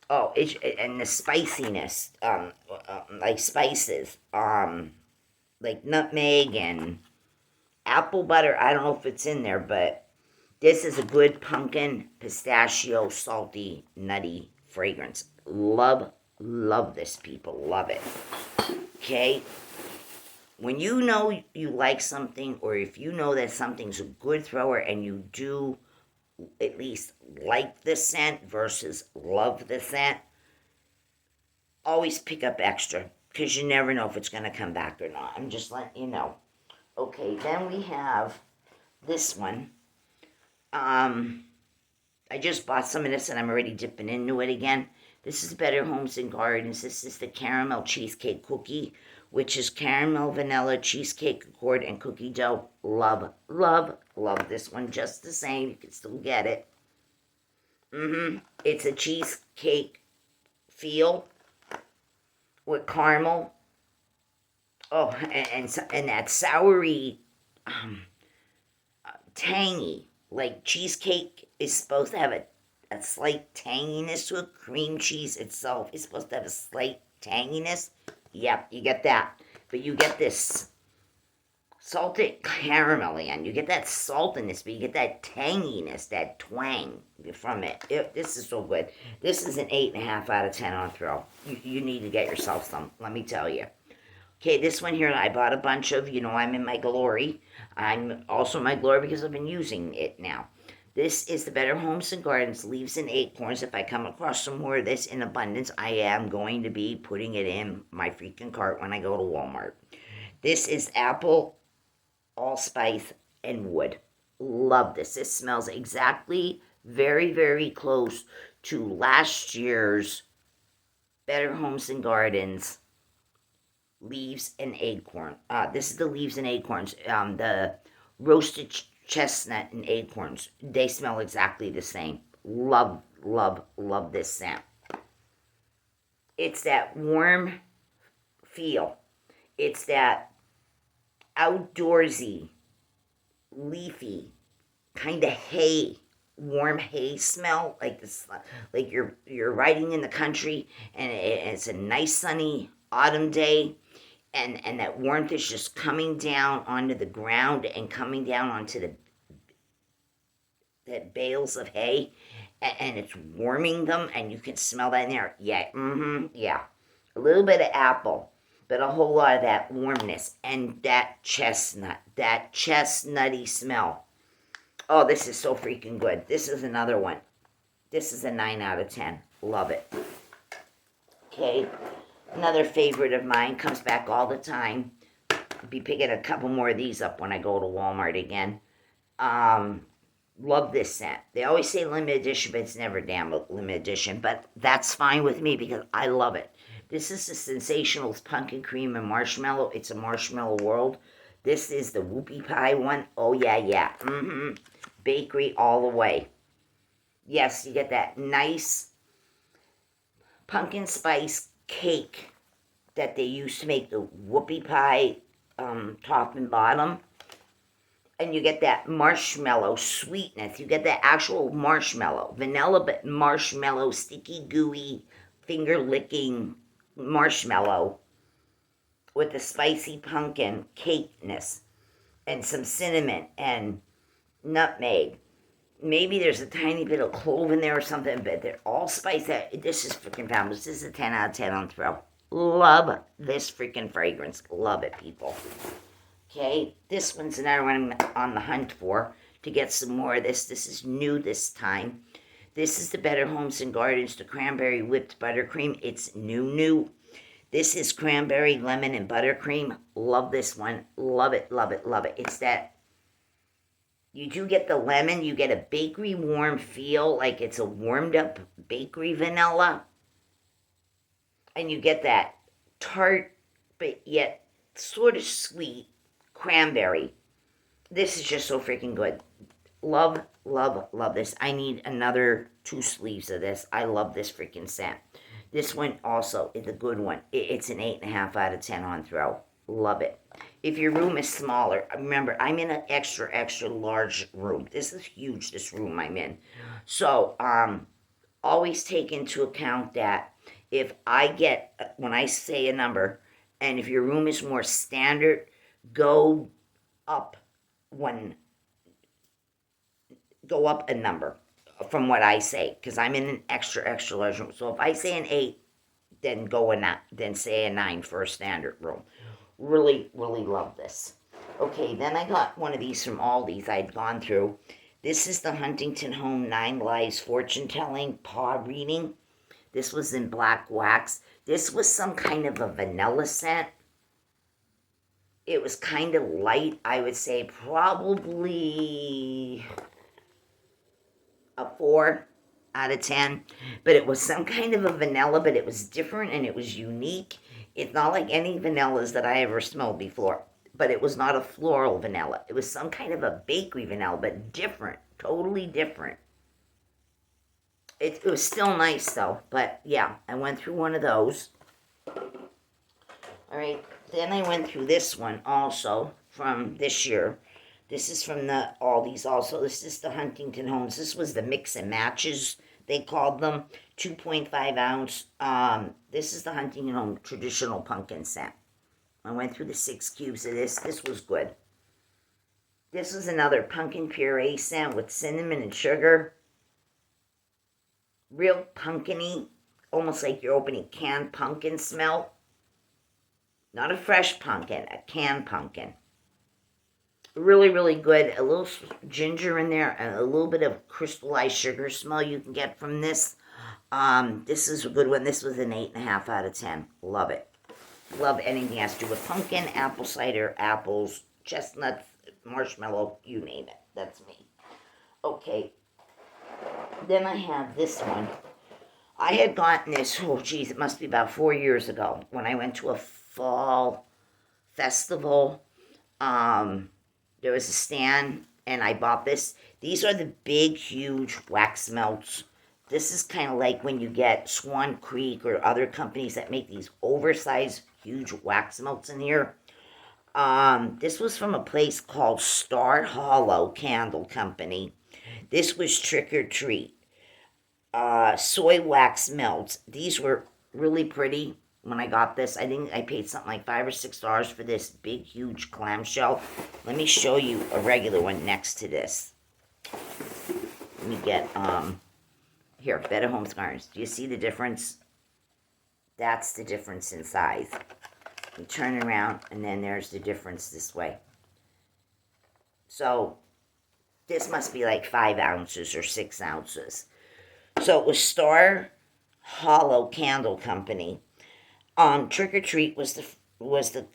Oh, and the spiciness, like spices, like nutmeg and apple butter. I don't know if it's in there, but this is a good pumpkin, pistachio, salty, nutty fragrance. Love this, people. Love it. Okay? When you know you like something, or if you know that something's a good thrower and you do at least like the scent versus love the scent, always pick up extra, because you never know if it's going to come back or not. I'm just letting you know. Okay, then we have this one. I just bought some of this and I'm already dipping into it again. This is Better Homes and Gardens. This is the caramel cheesecake cookie, which is caramel, vanilla, cheesecake accord, and cookie dough. Love, love, love this one just the same. You can still get it. It's a cheesecake feel with caramel. Oh, and that soury, tangy. Like cheesecake is supposed to have a slight tanginess to it. Cream cheese itself is supposed to have a slight tanginess. Yep, you get that. But you get this salted caramel and you get that saltiness, but you get that tanginess, that twang from it. This is so good. This is an 8.5 out of 10 on throw. You need to get yourself some, let me tell you. Okay, this one here, I bought a bunch of, I'm in my glory. I'm also in my glory because I've been using it now. This is the Better Homes and Gardens Leaves and Acorns. If I come across some more of this in abundance, I am going to be putting it in my freaking cart when I go to Walmart. This is apple, allspice, and wood. Love this. This smells exactly very, very close to last year's Better Homes and Gardens Leaves and Acorn. This is the Leaves and Acorns. The roasted chestnut and acorns. They smell exactly the same. Love, love, love this scent. It's that warm feel. It's that outdoorsy, leafy, kind of hay, warm hay smell. Like this, like you're riding in the country, and it's a nice sunny autumn day. And that warmth is just coming down onto the ground and coming down onto the bales of hay, and it's warming them, and you can smell that in there. Yeah, yeah. A little bit of apple, but a whole lot of that warmness and that chestnutty smell. Oh, this is so freaking good. This is another one. This is a 9 out of 10. Love it. Okay. Another favorite of mine, comes back all the time. I'll be picking a couple more of these up when I go to Walmart again. Love this scent. They always say limited edition, but it's never damn limited edition. But that's fine with me because I love it. This is the Sensational Pumpkin Cream and Marshmallow. It's a marshmallow world. This is the Whoopie Pie one. Oh, yeah. Bakery all the way. Yes, you get that nice pumpkin spice cake that they used to make the whoopie pie top and bottom, and you get that marshmallow sweetness. You get that actual marshmallow, vanilla, but marshmallow, sticky, gooey, finger licking marshmallow with the spicy pumpkin cakeness and some cinnamon and nutmeg. Maybe there's a tiny bit of clove in there or something, but they're all spiced. This is freaking fabulous. This is a 10 out of 10 on throw. Love this freaking fragrance. Love it, people. Okay, this one's another one I'm on the hunt for to get some more of this. This is new this time. This is the Better Homes and Gardens, the Cranberry Whipped Buttercream. It's new. This is Cranberry, Lemon, and Buttercream. Love this one. Love it, love it, love it. It's that, you do get the lemon. You get a bakery warm feel, like it's a warmed up bakery vanilla. And you get that tart, but yet sort of sweet cranberry. This is just so freaking good. Love, love, love this. I need another 2 sleeves of this. I love this freaking scent. This one also is a good one. It's an 8.5 out of 10 on throw. Love it. If your room is smaller, remember, I'm in an extra large room. This is huge, this room I'm in. So, always take into account that if when I say a number, and if your room is more standard, go up a number from what I say, because I'm in an extra large room. So if I say an 8, then say a 9 for a standard room. Really, really love this. Okay, then I got one of these from Aldi's I'd gone through. This is the Huntington Home 9 Lives Fortune Telling Paw Reading. This was in black wax. This was some kind of a vanilla scent. It was kind of light. I would say probably a 4 out of 10. But it was some kind of a vanilla, but it was different and it was unique. It's not like any vanillas that I ever smelled before. But it was not a floral vanilla. It was some kind of a bakery vanilla, but different. Totally different. It was still nice though. But yeah, I went through one of those. All right. Then I went through this one also from this year. This is from the Aldi's also. This is the Huntington Homes. This was the mix and matches, they called them. 2.5 ounce. This is the Huntington Home traditional pumpkin scent. I went through the 6 cubes of this. This was good. This was another pumpkin puree scent with cinnamon and sugar. Real pumpkin-y. Almost like you're opening canned pumpkin smell. Not a fresh pumpkin, a canned pumpkin. Really, really good. A little ginger in there and a little bit of crystallized sugar smell you can get from this. This is a good one. This was an 8.5 out of 10. Love it. Love anything that has to do with pumpkin, apple cider, apples, chestnuts, marshmallow, you name it. That's me. Okay. Then I have this one. I had gotten this, oh geez, it must be about 4 years ago when I went to a fall festival. There was a stand and I bought this. These are the big, huge wax melts. This is kind of like when you get Swan Creek or other companies that make these oversized, huge wax melts in here. This was from a place called Star Hollow Candle Company. This was Trick or Treat. Soy wax melts. These were really pretty when I got this. I think I paid something like $5 or $6 for this big, huge clamshell. Let me show you a regular one next to this. Let me get, here, Better Homes Gardens. Do you see the difference? That's the difference in size. You turn around, and then there's the difference this way. So, this must be like 5 ounces or 6 ounces. So, it was Star Hollow Candle Company. Trick or Treat was the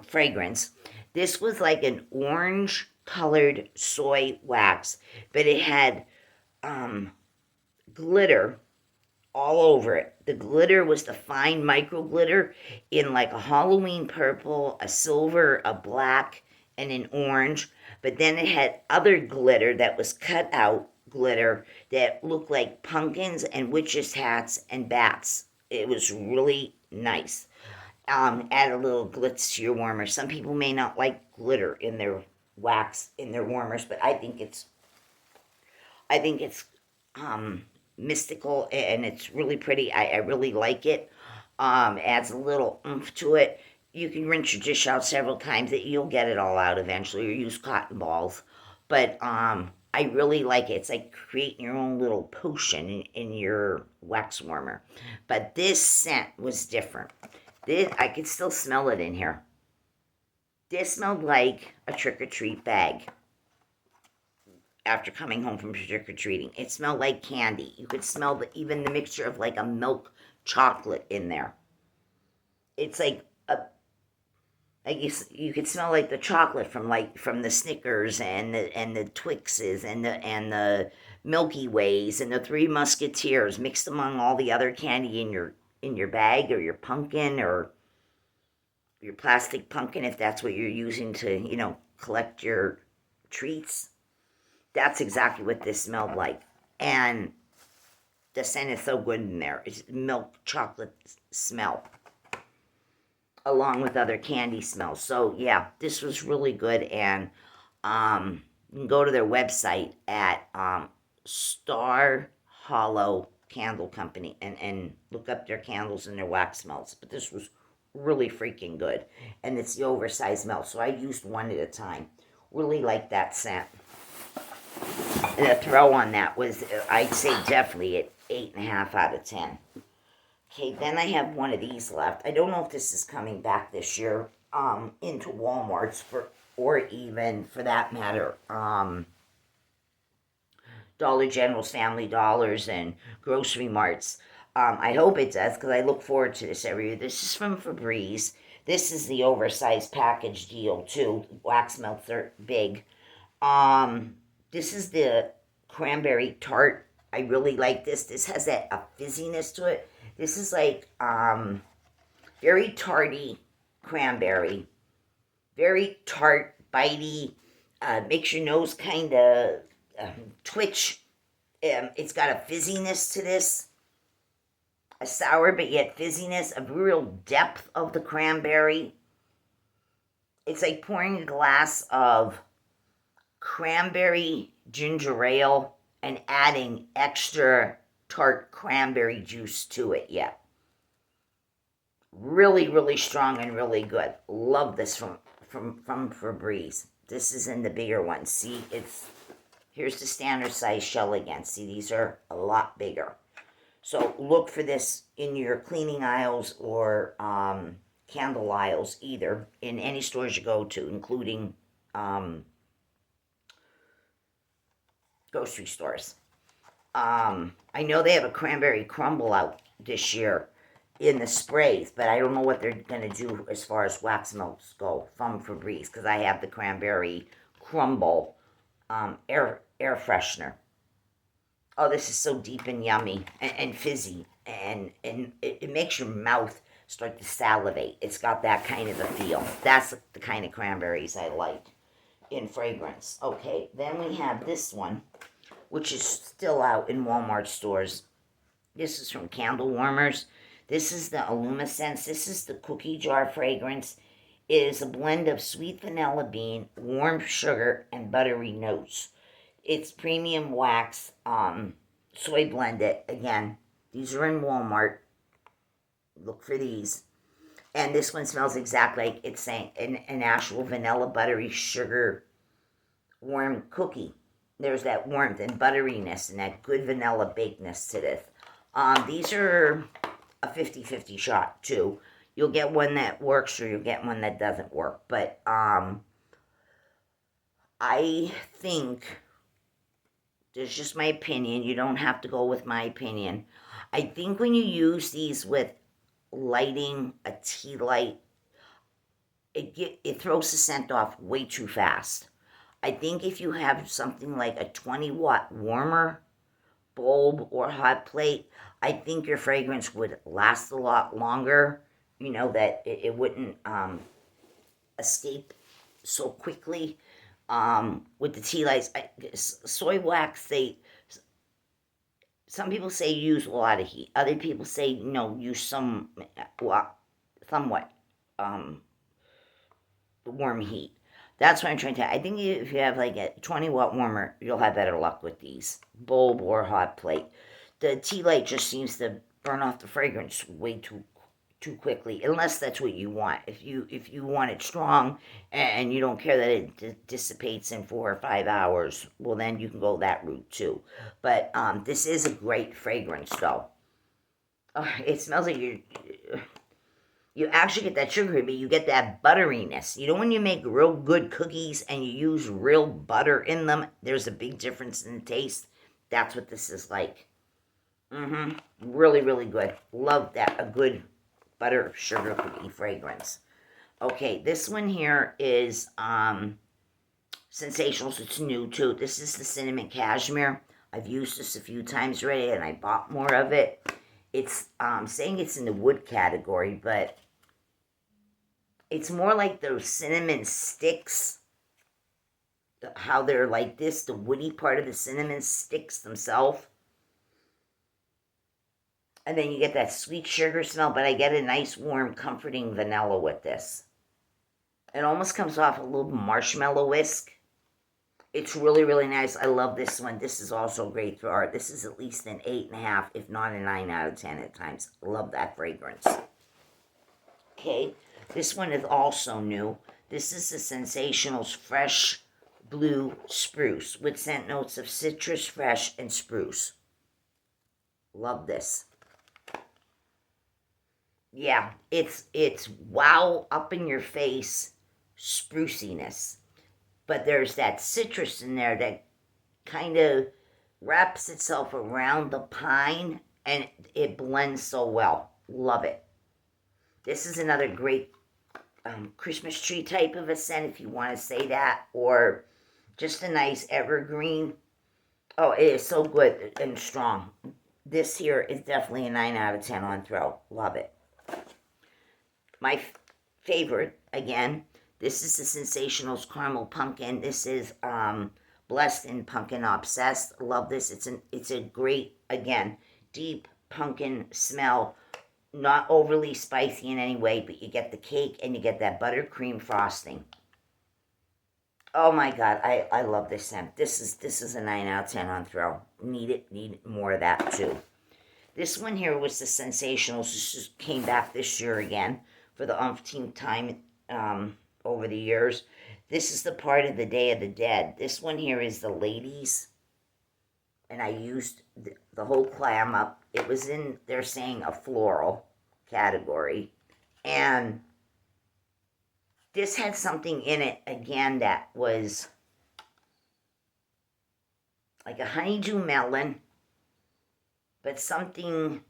fragrance. This was like an orange colored soy wax, but it had glitter all over it. The glitter was the fine micro glitter in like a Halloween purple, a silver, a black, and an orange. But then it had other glitter that was cut out glitter that looked like pumpkins and witches' hats and bats. It was really nice. Add a little glitz to your warmer. Some people may not like glitter in their wax, in their warmers, but I think it's mystical and it's really pretty. I really like it. Adds a little oomph to it. You can rinse your dish out several times. You'll get it all out eventually, or use cotton balls. But I really like it. It's like creating your own little potion in your wax warmer. But this scent was different. I could still smell it in here. This smelled like a trick-or-treat bag after coming home from trick-or-treating. It smelled like candy. You could smell even the mixture of like a milk chocolate in there. It's like you could smell like the chocolate from the Snickers and the Twixes and the Milky Ways and the Three Musketeers mixed among all the other candy in your bag or your pumpkin or your plastic pumpkin if that's what you're using to collect your treats. That's exactly what this smelled like, and the scent is so good in there. It's milk chocolate smell, along with other candy smells. So yeah, this was really good, and you can go to their website at Star Hollow Candle Company and look up their candles and their wax melts. But this was really freaking good, and it's the oversized melt, so I used one at a time. Really like that scent. And the throw on that was, I'd say definitely at 8.5 out of 10. Okay, then I have one of these left. I don't know if this is coming back this year into Walmart's or even, for that matter, Dollar General's, Family Dollars, and grocery marts. I hope it does, because I look forward to this every year. This is from Febreze. This is the oversized package deal too. Wax melts are big. This is the cranberry tart. I really like this. This has a fizziness to it. This is like very tarty cranberry. Very tart, bitey. Makes your nose kind of twitch. It's got a fizziness to this. A sour but yet fizziness. A real depth of the cranberry. It's like pouring a glass of cranberry ginger ale and adding extra tart cranberry juice to it. Yeah. Really, really strong and really good. Love this from Febreze. This is in the bigger one. See, here's the standard size shell again. See, these are a lot bigger. So look for this in your cleaning aisles or candle aisles, either in any stores you go to, including grocery stores. I know they have a cranberry crumble out this year in the sprays, but I don't know what they're going to do as far as wax melts go from Febreze, because I have the cranberry crumble air freshener. Oh, this is so deep and yummy and fizzy, and it makes your mouth start to salivate. It's got that kind of a feel. That's the kind of cranberries I like in fragrance. Okay, then we have this one, which is still out in Walmart stores. This is from Candle Warmers. This is the Alumisense. This is the cookie jar fragrance. It is a blend of sweet vanilla bean, warm sugar, and buttery notes. It's premium wax, soy blended. Again, these are in Walmart. Look for these. And this one smells exactly like it's saying an actual vanilla, buttery, sugar, warm cookie. There's that warmth and butteriness and that good vanilla bakedness to this. These are a 50-50 shot too. You'll get one that works or you'll get one that doesn't work. But I think, this is just my opinion, you don't have to go with my opinion. I think when you use these with lighting a tea light, it throws the scent off way too fast. I think if you have something like a 20-watt warmer bulb or hot plate, I think your fragrance would last a lot longer. You know, that it wouldn't escape so quickly. With the tea lights, soy wax, some people say use a lot of heat. Other people say no, use somewhat warm heat. That's what I'm trying to. I think if you have like a 20-watt warmer, you'll have better luck with these, bulb or hot plate. The tea light just seems to burn off the fragrance way too quickly, unless that's what you want. If you want it strong and you don't care that it dissipates in 4 or 5 hours, well, then you can go that route too. But this is a great fragrance, though. It smells like you actually get that sugary, but you get that butteriness. You know, when you make real good cookies and you use real butter in them, there's a big difference in the taste. That's what this is like. Really, really good. Love that. A good butter sugar cookie fragrance. Okay, this one here is Sensationals. It's new too. This is the cinnamon cashmere. I've used this a few times already and I bought more of it. It's saying it's in the wood category, but it's more like those cinnamon sticks, how they're like this, the woody part of the cinnamon sticks themselves. And then you get that sweet sugar smell, but I get a nice, warm, comforting vanilla with this. It almost comes off a little marshmallow whisk. It's really, really nice. I love this one. This is also great for art. This is at least an 8.5, if not a 9 out of 10 at times. Love that fragrance. Okay, this one is also new. This is the Sensationals Fresh Blue Spruce with scent notes of citrus, fresh, and spruce. Love this. Yeah, it's wow, up in your face spruciness. But there's that citrus in there that kind of wraps itself around the pine and it blends so well. Love it. This is another great Christmas tree type of a scent, if you want to say that, or just a nice evergreen. Oh, it is so good and strong. This here is definitely a 9 out of 10 on throw. Love it. My favorite, again, this is the Sensationals Caramel Pumpkin. This is Blessed and Pumpkin Obsessed. Love this. It's a great, again, deep pumpkin smell. Not overly spicy in any way, but you get the cake and you get that buttercream frosting. Oh my god, I love this scent. This is a 9 out of 10 on throw. Need more of that too. This one here was the Sensationals. This just came back this year again for the umpteenth time over the years. This is the part of the Day of the Dead. This one here is the Ladies. And I used the whole clam up. It was in, they're saying, a floral category. And this had something in it, again, that was like a honeydew melon, but something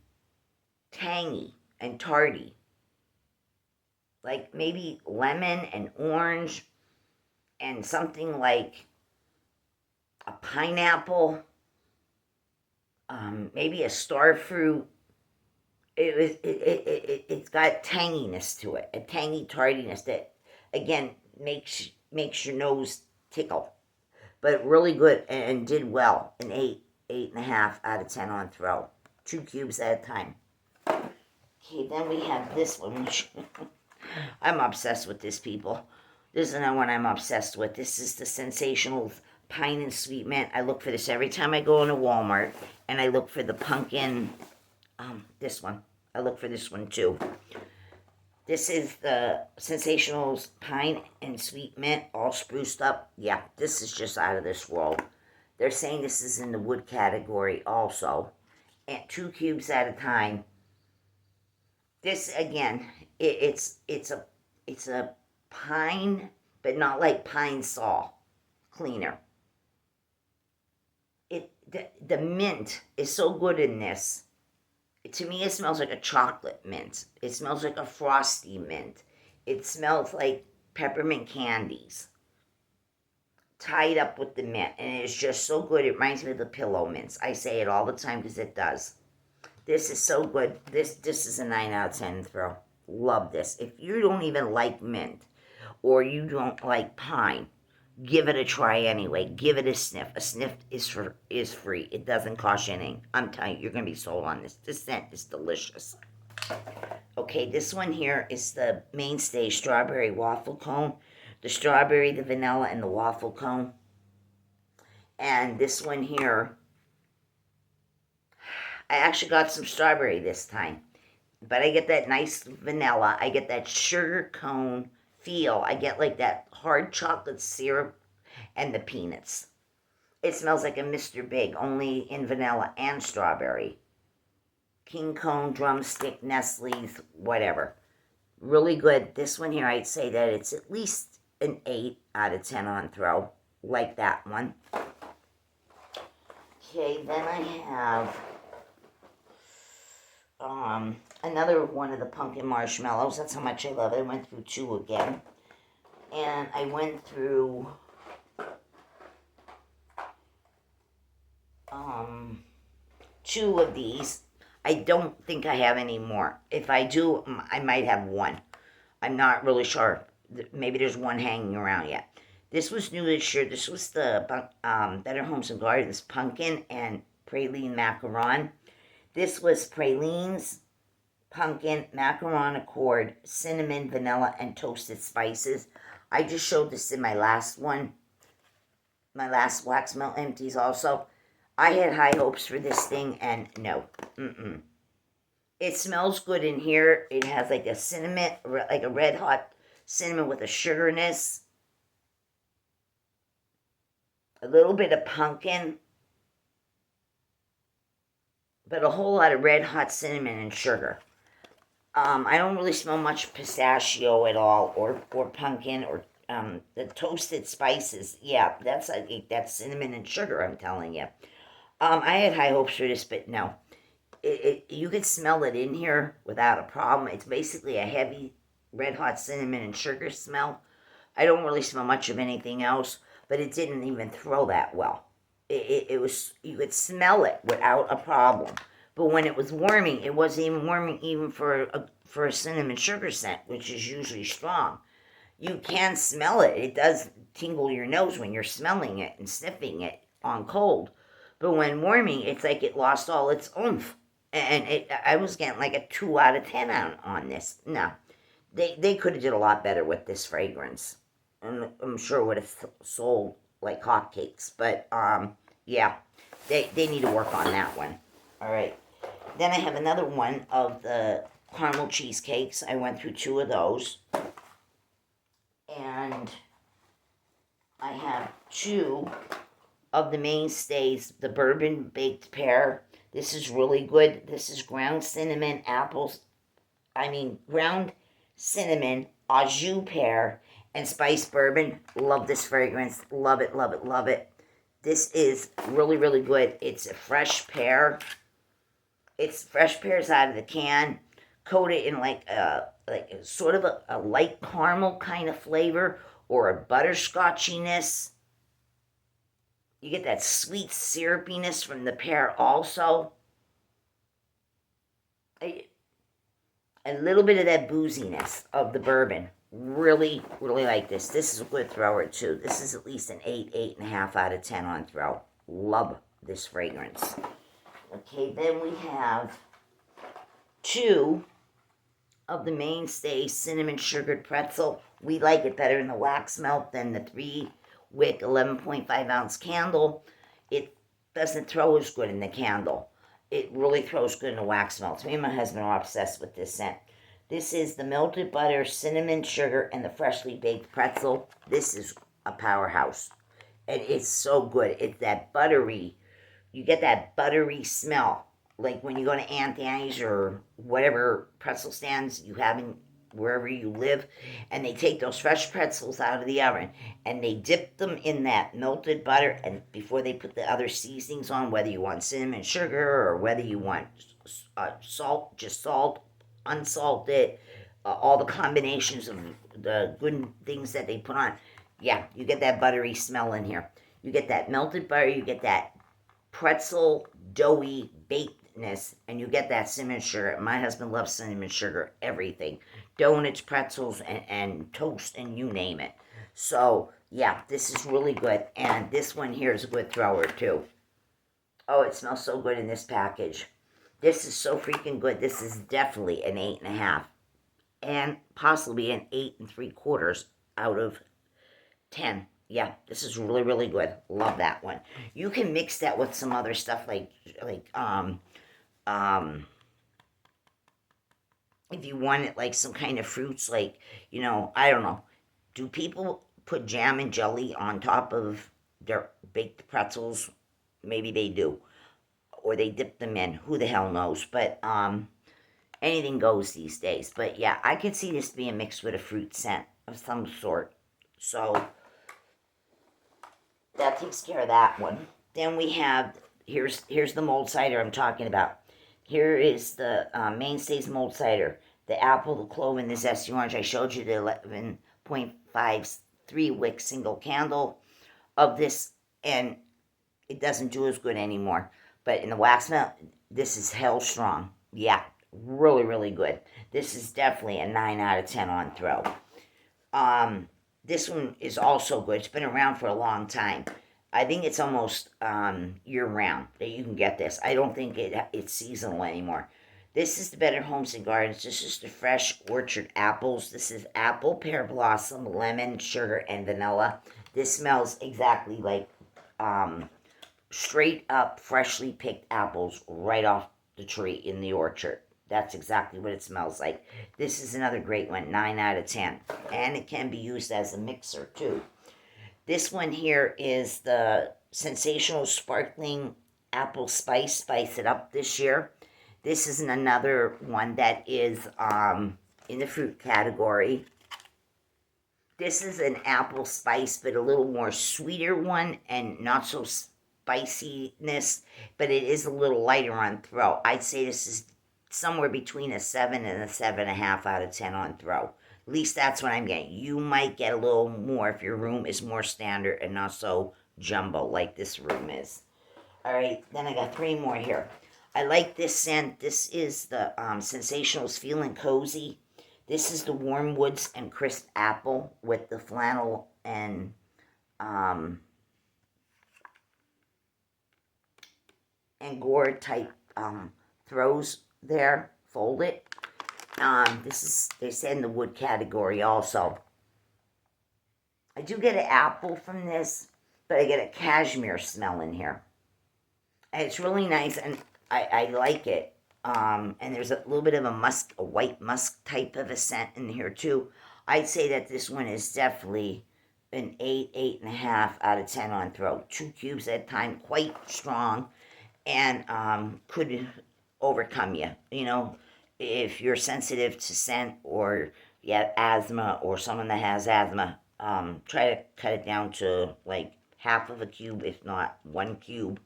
tangy and tarty. Like maybe lemon and orange and something like a pineapple. Maybe a star fruit. It's got tanginess to it, a tangy tardiness that, again, makes your nose tickle. But really good and did well. An 8.5 out of 10 on throw. 2 cubes at a time. Okay, then we have this one, which I'm obsessed with this, people. This is another one I'm obsessed with. This is the Sensational Pine and Sweet Mint. I look for this every time I go into Walmart. And I look for the pumpkin, this one. I look for this one too. This is the Sensationals Pine and Sweet Mint, all spruced up. Yeah, this is just out of this world. They're saying this is in the wood category also. And 2 cubes at a time. This, again, it's a pine, but not like pine saw cleaner. The mint is so good in this. To me, it smells like a chocolate mint. It smells like a frosty mint. It smells like peppermint candies tied up with the mint. And it's just so good. It reminds me of the pillow mints. I say it all the time because it does. This is so good. This is a 9 out of 10 throw. Love this. If you don't even like mint or you don't like pine, give it a try anyway. Give it a sniff. A sniff is free. It doesn't cost you anything. I'm telling you, you're going to be sold on this. This scent is delicious. Okay, this one here is the Mainstays Strawberry Waffle Cone. The strawberry, the vanilla, and the waffle cone. And this one here, I actually got some strawberry this time. But I get that nice vanilla. I get that sugar cone feel. I get like that hard chocolate syrup and the peanuts. It smells like a Mr. Big, only in vanilla and strawberry. King Cone, Drumstick, Nestle's, whatever. Really good. This one here, I'd say that it's at least an 8 out of 10 on throw. Like that one. Okay, then I have another one of the pumpkin marshmallows. That's how much I love it. I went through 2 again. And I went through 2 of these. I don't think I have any more. If I do, I might have 1. I'm not really sure. Maybe there's 1 hanging around yet. This was new this year. This was the Better Homes and Gardens pumpkin and praline macaron. This was pralines, pumpkin, macaron accord, cinnamon, vanilla, and toasted spices. I just showed this in my last one. My last wax melt empties also. I had high hopes for this thing, and no. It smells good in here. It has like a cinnamon, like a red hot cinnamon with a sugarness. A little bit of pumpkin. But a whole lot of red hot cinnamon and sugar. I don't really smell much pistachio at all, or pumpkin, or the toasted spices. Yeah, that's cinnamon and sugar, I'm telling you. I had high hopes for this, but no. You could smell it in here without a problem. It's basically a heavy red hot cinnamon and sugar smell. I don't really smell much of anything else, but it didn't even throw that well. It was, you could smell it without a problem. But when it was warming, it wasn't even warming even for a cinnamon sugar scent, which is usually strong. You can smell it. It does tingle your nose when you're smelling it and sniffing it on cold. But when warming, it's like it lost all its oomph. And I was getting like a 2 out of 10 on this. No, they could have did a lot better with this fragrance. And I'm sure it would have sold like hotcakes. But yeah, they need to work on that one. All right. Then I have another one of the caramel cheesecakes. I went through 2 of those. And I have 2 of the Mainstays, the bourbon baked pear. This is really good. This is ground cinnamon, ground cinnamon, au jus pear, and spiced bourbon. Love this fragrance. Love it, love it, love it. This is really, really good. It's a fresh pear. It's fresh pears out of the can, coated in like sort of a light caramel kind of flavor or a butterscotchiness. You get that sweet syrupiness from the pear also. A little bit of that booziness of the bourbon. Really, really like this. This is a good thrower too. This is at least an 8, 8.5 out of 10 on throw. Love this fragrance. Okay, then we have 2 of the Mainstay cinnamon sugared pretzel. We like it better in the wax melt than the 3-wick 11.5 ounce candle. It doesn't throw as good in the candle. It really throws good in the wax melt. Me and my husband are obsessed with this scent. This is the melted butter, cinnamon sugar, and the freshly baked pretzel. This is a powerhouse. And it's so good. It's that buttery, you get that buttery smell. Like when you go to Anthony's or whatever pretzel stands you have in wherever you live, and they take those fresh pretzels out of the oven and they dip them in that melted butter, and before they put the other seasonings on, whether you want cinnamon sugar or whether you want salt, just salt, unsalted, all the combinations of the good things that they put on. Yeah, you get that buttery smell in here. You get that melted butter, you get that pretzel doughy bakedness, and you get that cinnamon sugar. My husband loves cinnamon sugar, everything. Donuts, pretzels, and toast, and you name it. So, yeah, this is really good. And this one here is a good thrower, too. Oh, it smells so good in this package. This is so freaking good. This is definitely an 8.5. And possibly an 8.75 out of 10. Yeah, this is really, really good. Love that one. You can mix that with some other stuff like if you wanted like some kind of fruits, like, I don't know. Do people put jam and jelly on top of their baked pretzels? Maybe they do. Or they dip them in. Who the hell knows? But anything goes these days. But yeah, I could see this being mixed with a fruit scent of some sort. So that takes care of that one. Then we have, here's the mulled cider I'm talking about. Here is the Mainstays mulled cider. The apple, the clove, and the zesty orange. I showed you the 11.5 3-wick single candle of this, and it doesn't do as good anymore. But in the wax melt, this is hell strong. Yeah, really, really good. This is definitely a 9 out of 10 on throw. This one is also good. It's been around for a long time. I think it's almost year-round that you can get this. I don't think it's seasonal anymore. This is the Better Homes and Gardens. This is the fresh orchard apples. This is apple, pear blossom, lemon, sugar, and vanilla. This smells exactly like straight up freshly picked apples right off the tree in the orchard. That's exactly what it smells like. This is another great one, 9 out of 10. And it can be used as a mixer too. This one here is the Sensational Sparkling Apple Spice It Up this year. This is another one that is in the fruit category. This is an apple spice, but a little more sweeter one and not so spiciness, but it is a little lighter on throw. I'd say this is somewhere between a 7 and a 7.5 out of 10 on throw. At least that's what I'm getting. You might get a little more if your room is more standard and not so jumbo like this room is. All right, then I got 3 more here. I like this scent. This is the Sensationals Feeling Cozy. This is the Warm Woods and Crisp Apple with the flannel and Angora type throws there, fold it. This is, they said, in the wood category also. I do get an apple from this, but I get a cashmere smell in here. And it's really nice, and I like it. And there's a little bit of a white musk type of a scent in here too. I'd say that this one is definitely an 8, 8.5 out of 10 on throw. 2 cubes at a time, quite strong, and could overcome you. You know, if you're sensitive to scent or you have asthma or someone that has asthma, try to cut it down to like half of a cube, if not 1 cube,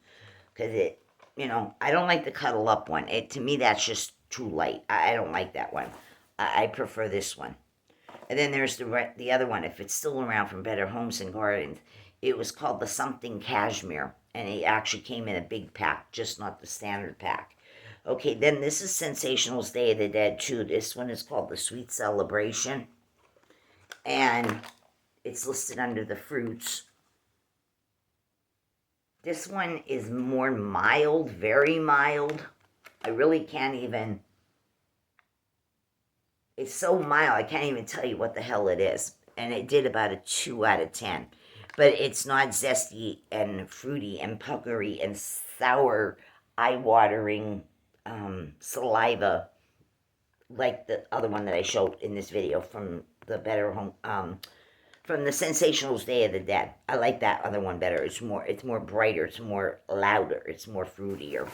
because it, you know, I don't like the cuddle up one. To me, that's just too light. I don't like that one. I prefer this one. And then there's the other one, if it's still around, from Better Homes and Gardens. It was called the Something Cashmere, and it actually came in a big pack, just not the standard pack. Okay, then this is Sensationals Day of the Dead too. This one is called the Sweet Celebration, and it's listed under the fruits. This one is more mild, very mild. I really can't even, it's so mild, I can't even tell you what the hell it is. And it did about a 2 out of 10. But it's not zesty and fruity and puckery and sour, eye-watering saliva like the other one that I showed in this video from the Better Home, from the Sensationals Day of the Dead. I like that other one better. It's more brighter, it's more louder, it's more fruitier.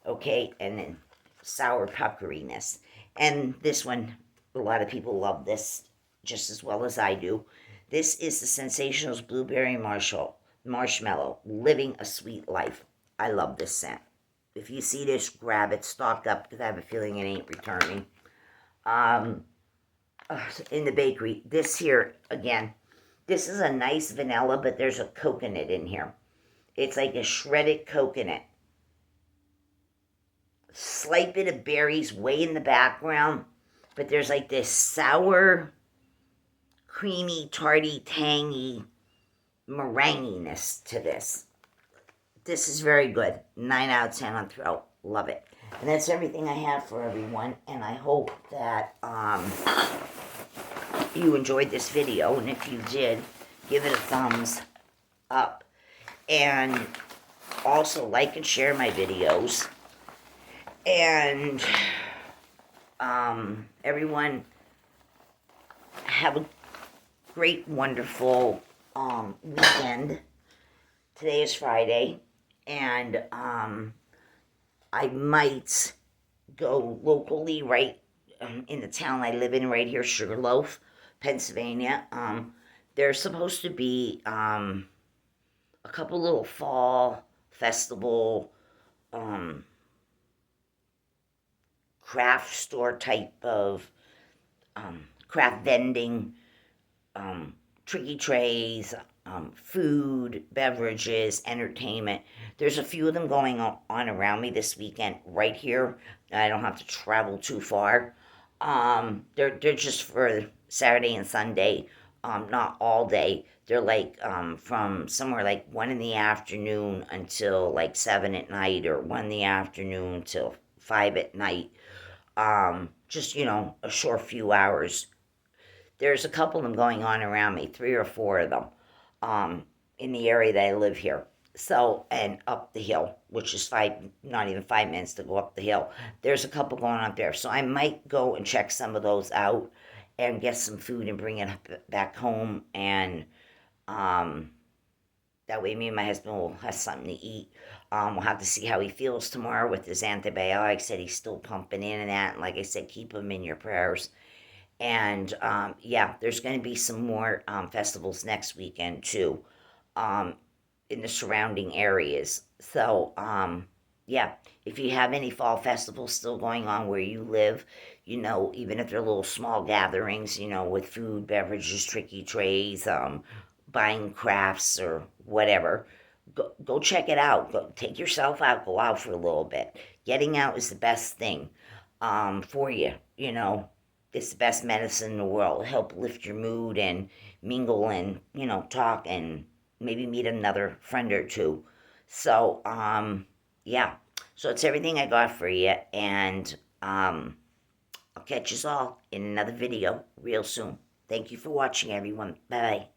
Okay, and then sour puckeriness. And this one, a lot of people love this just as well as I do. This is the Sensationals Blueberry Marshmallow, Living a Sweet Life. I love this scent. If you see this, grab it, stock up, because I have a feeling it ain't returning. In the bakery, this here, again, this is a nice vanilla, but there's a coconut in here. It's like a shredded coconut. Slight bit of berries way in the background, but there's like this sour, creamy, tarty, tangy meringuiness to this. This is very good. 9 out of 10 on throat. Love it. And that's everything I have for everyone, and I hope that you enjoyed this video, and if you did, give it a thumbs up, and also like and share my videos, and everyone have a great, wonderful weekend. Today is Friday, and I might go locally right in the town I live in right here, Sugarloaf, Pennsylvania. There's supposed to be a couple little fall festival craft store type of craft vending, tricky trays, food, beverages, entertainment. There's a few of them going on around me this weekend right here. I don't have to travel too far. They're just for Saturday and Sunday, not all day. They're like from somewhere like 1 in the afternoon until like 7 at night, or 1 in the afternoon till 5 at night. Just, you know, a short few hours. There's a couple of them going on around me, 3 or 4 of them, in the area that I live here. So, and up the hill, which is not even 5 minutes to go up the hill. There's a couple going up there. So I might go and check some of those out and get some food and bring it back home. And that way me and my husband will have something to eat. We'll have to see how he feels tomorrow with his antibiotics that he's still pumping in and that. And like I said, keep him in your prayers. And yeah, there's going to be some more festivals next weekend too, in the surrounding areas. So yeah, if you have any fall festivals still going on where you live, even if they're little small gatherings, with food, beverages, tricky trays, buying crafts or whatever, go check it out. Go take yourself out, go out for a little bit. Getting out is the best thing for you. It's the best medicine in the world. Help lift your mood and mingle and talk and maybe meet another friend or two. So yeah. So it's everything I got for you, and I'll catch you all in another video real soon. Thank you for watching, everyone. Bye.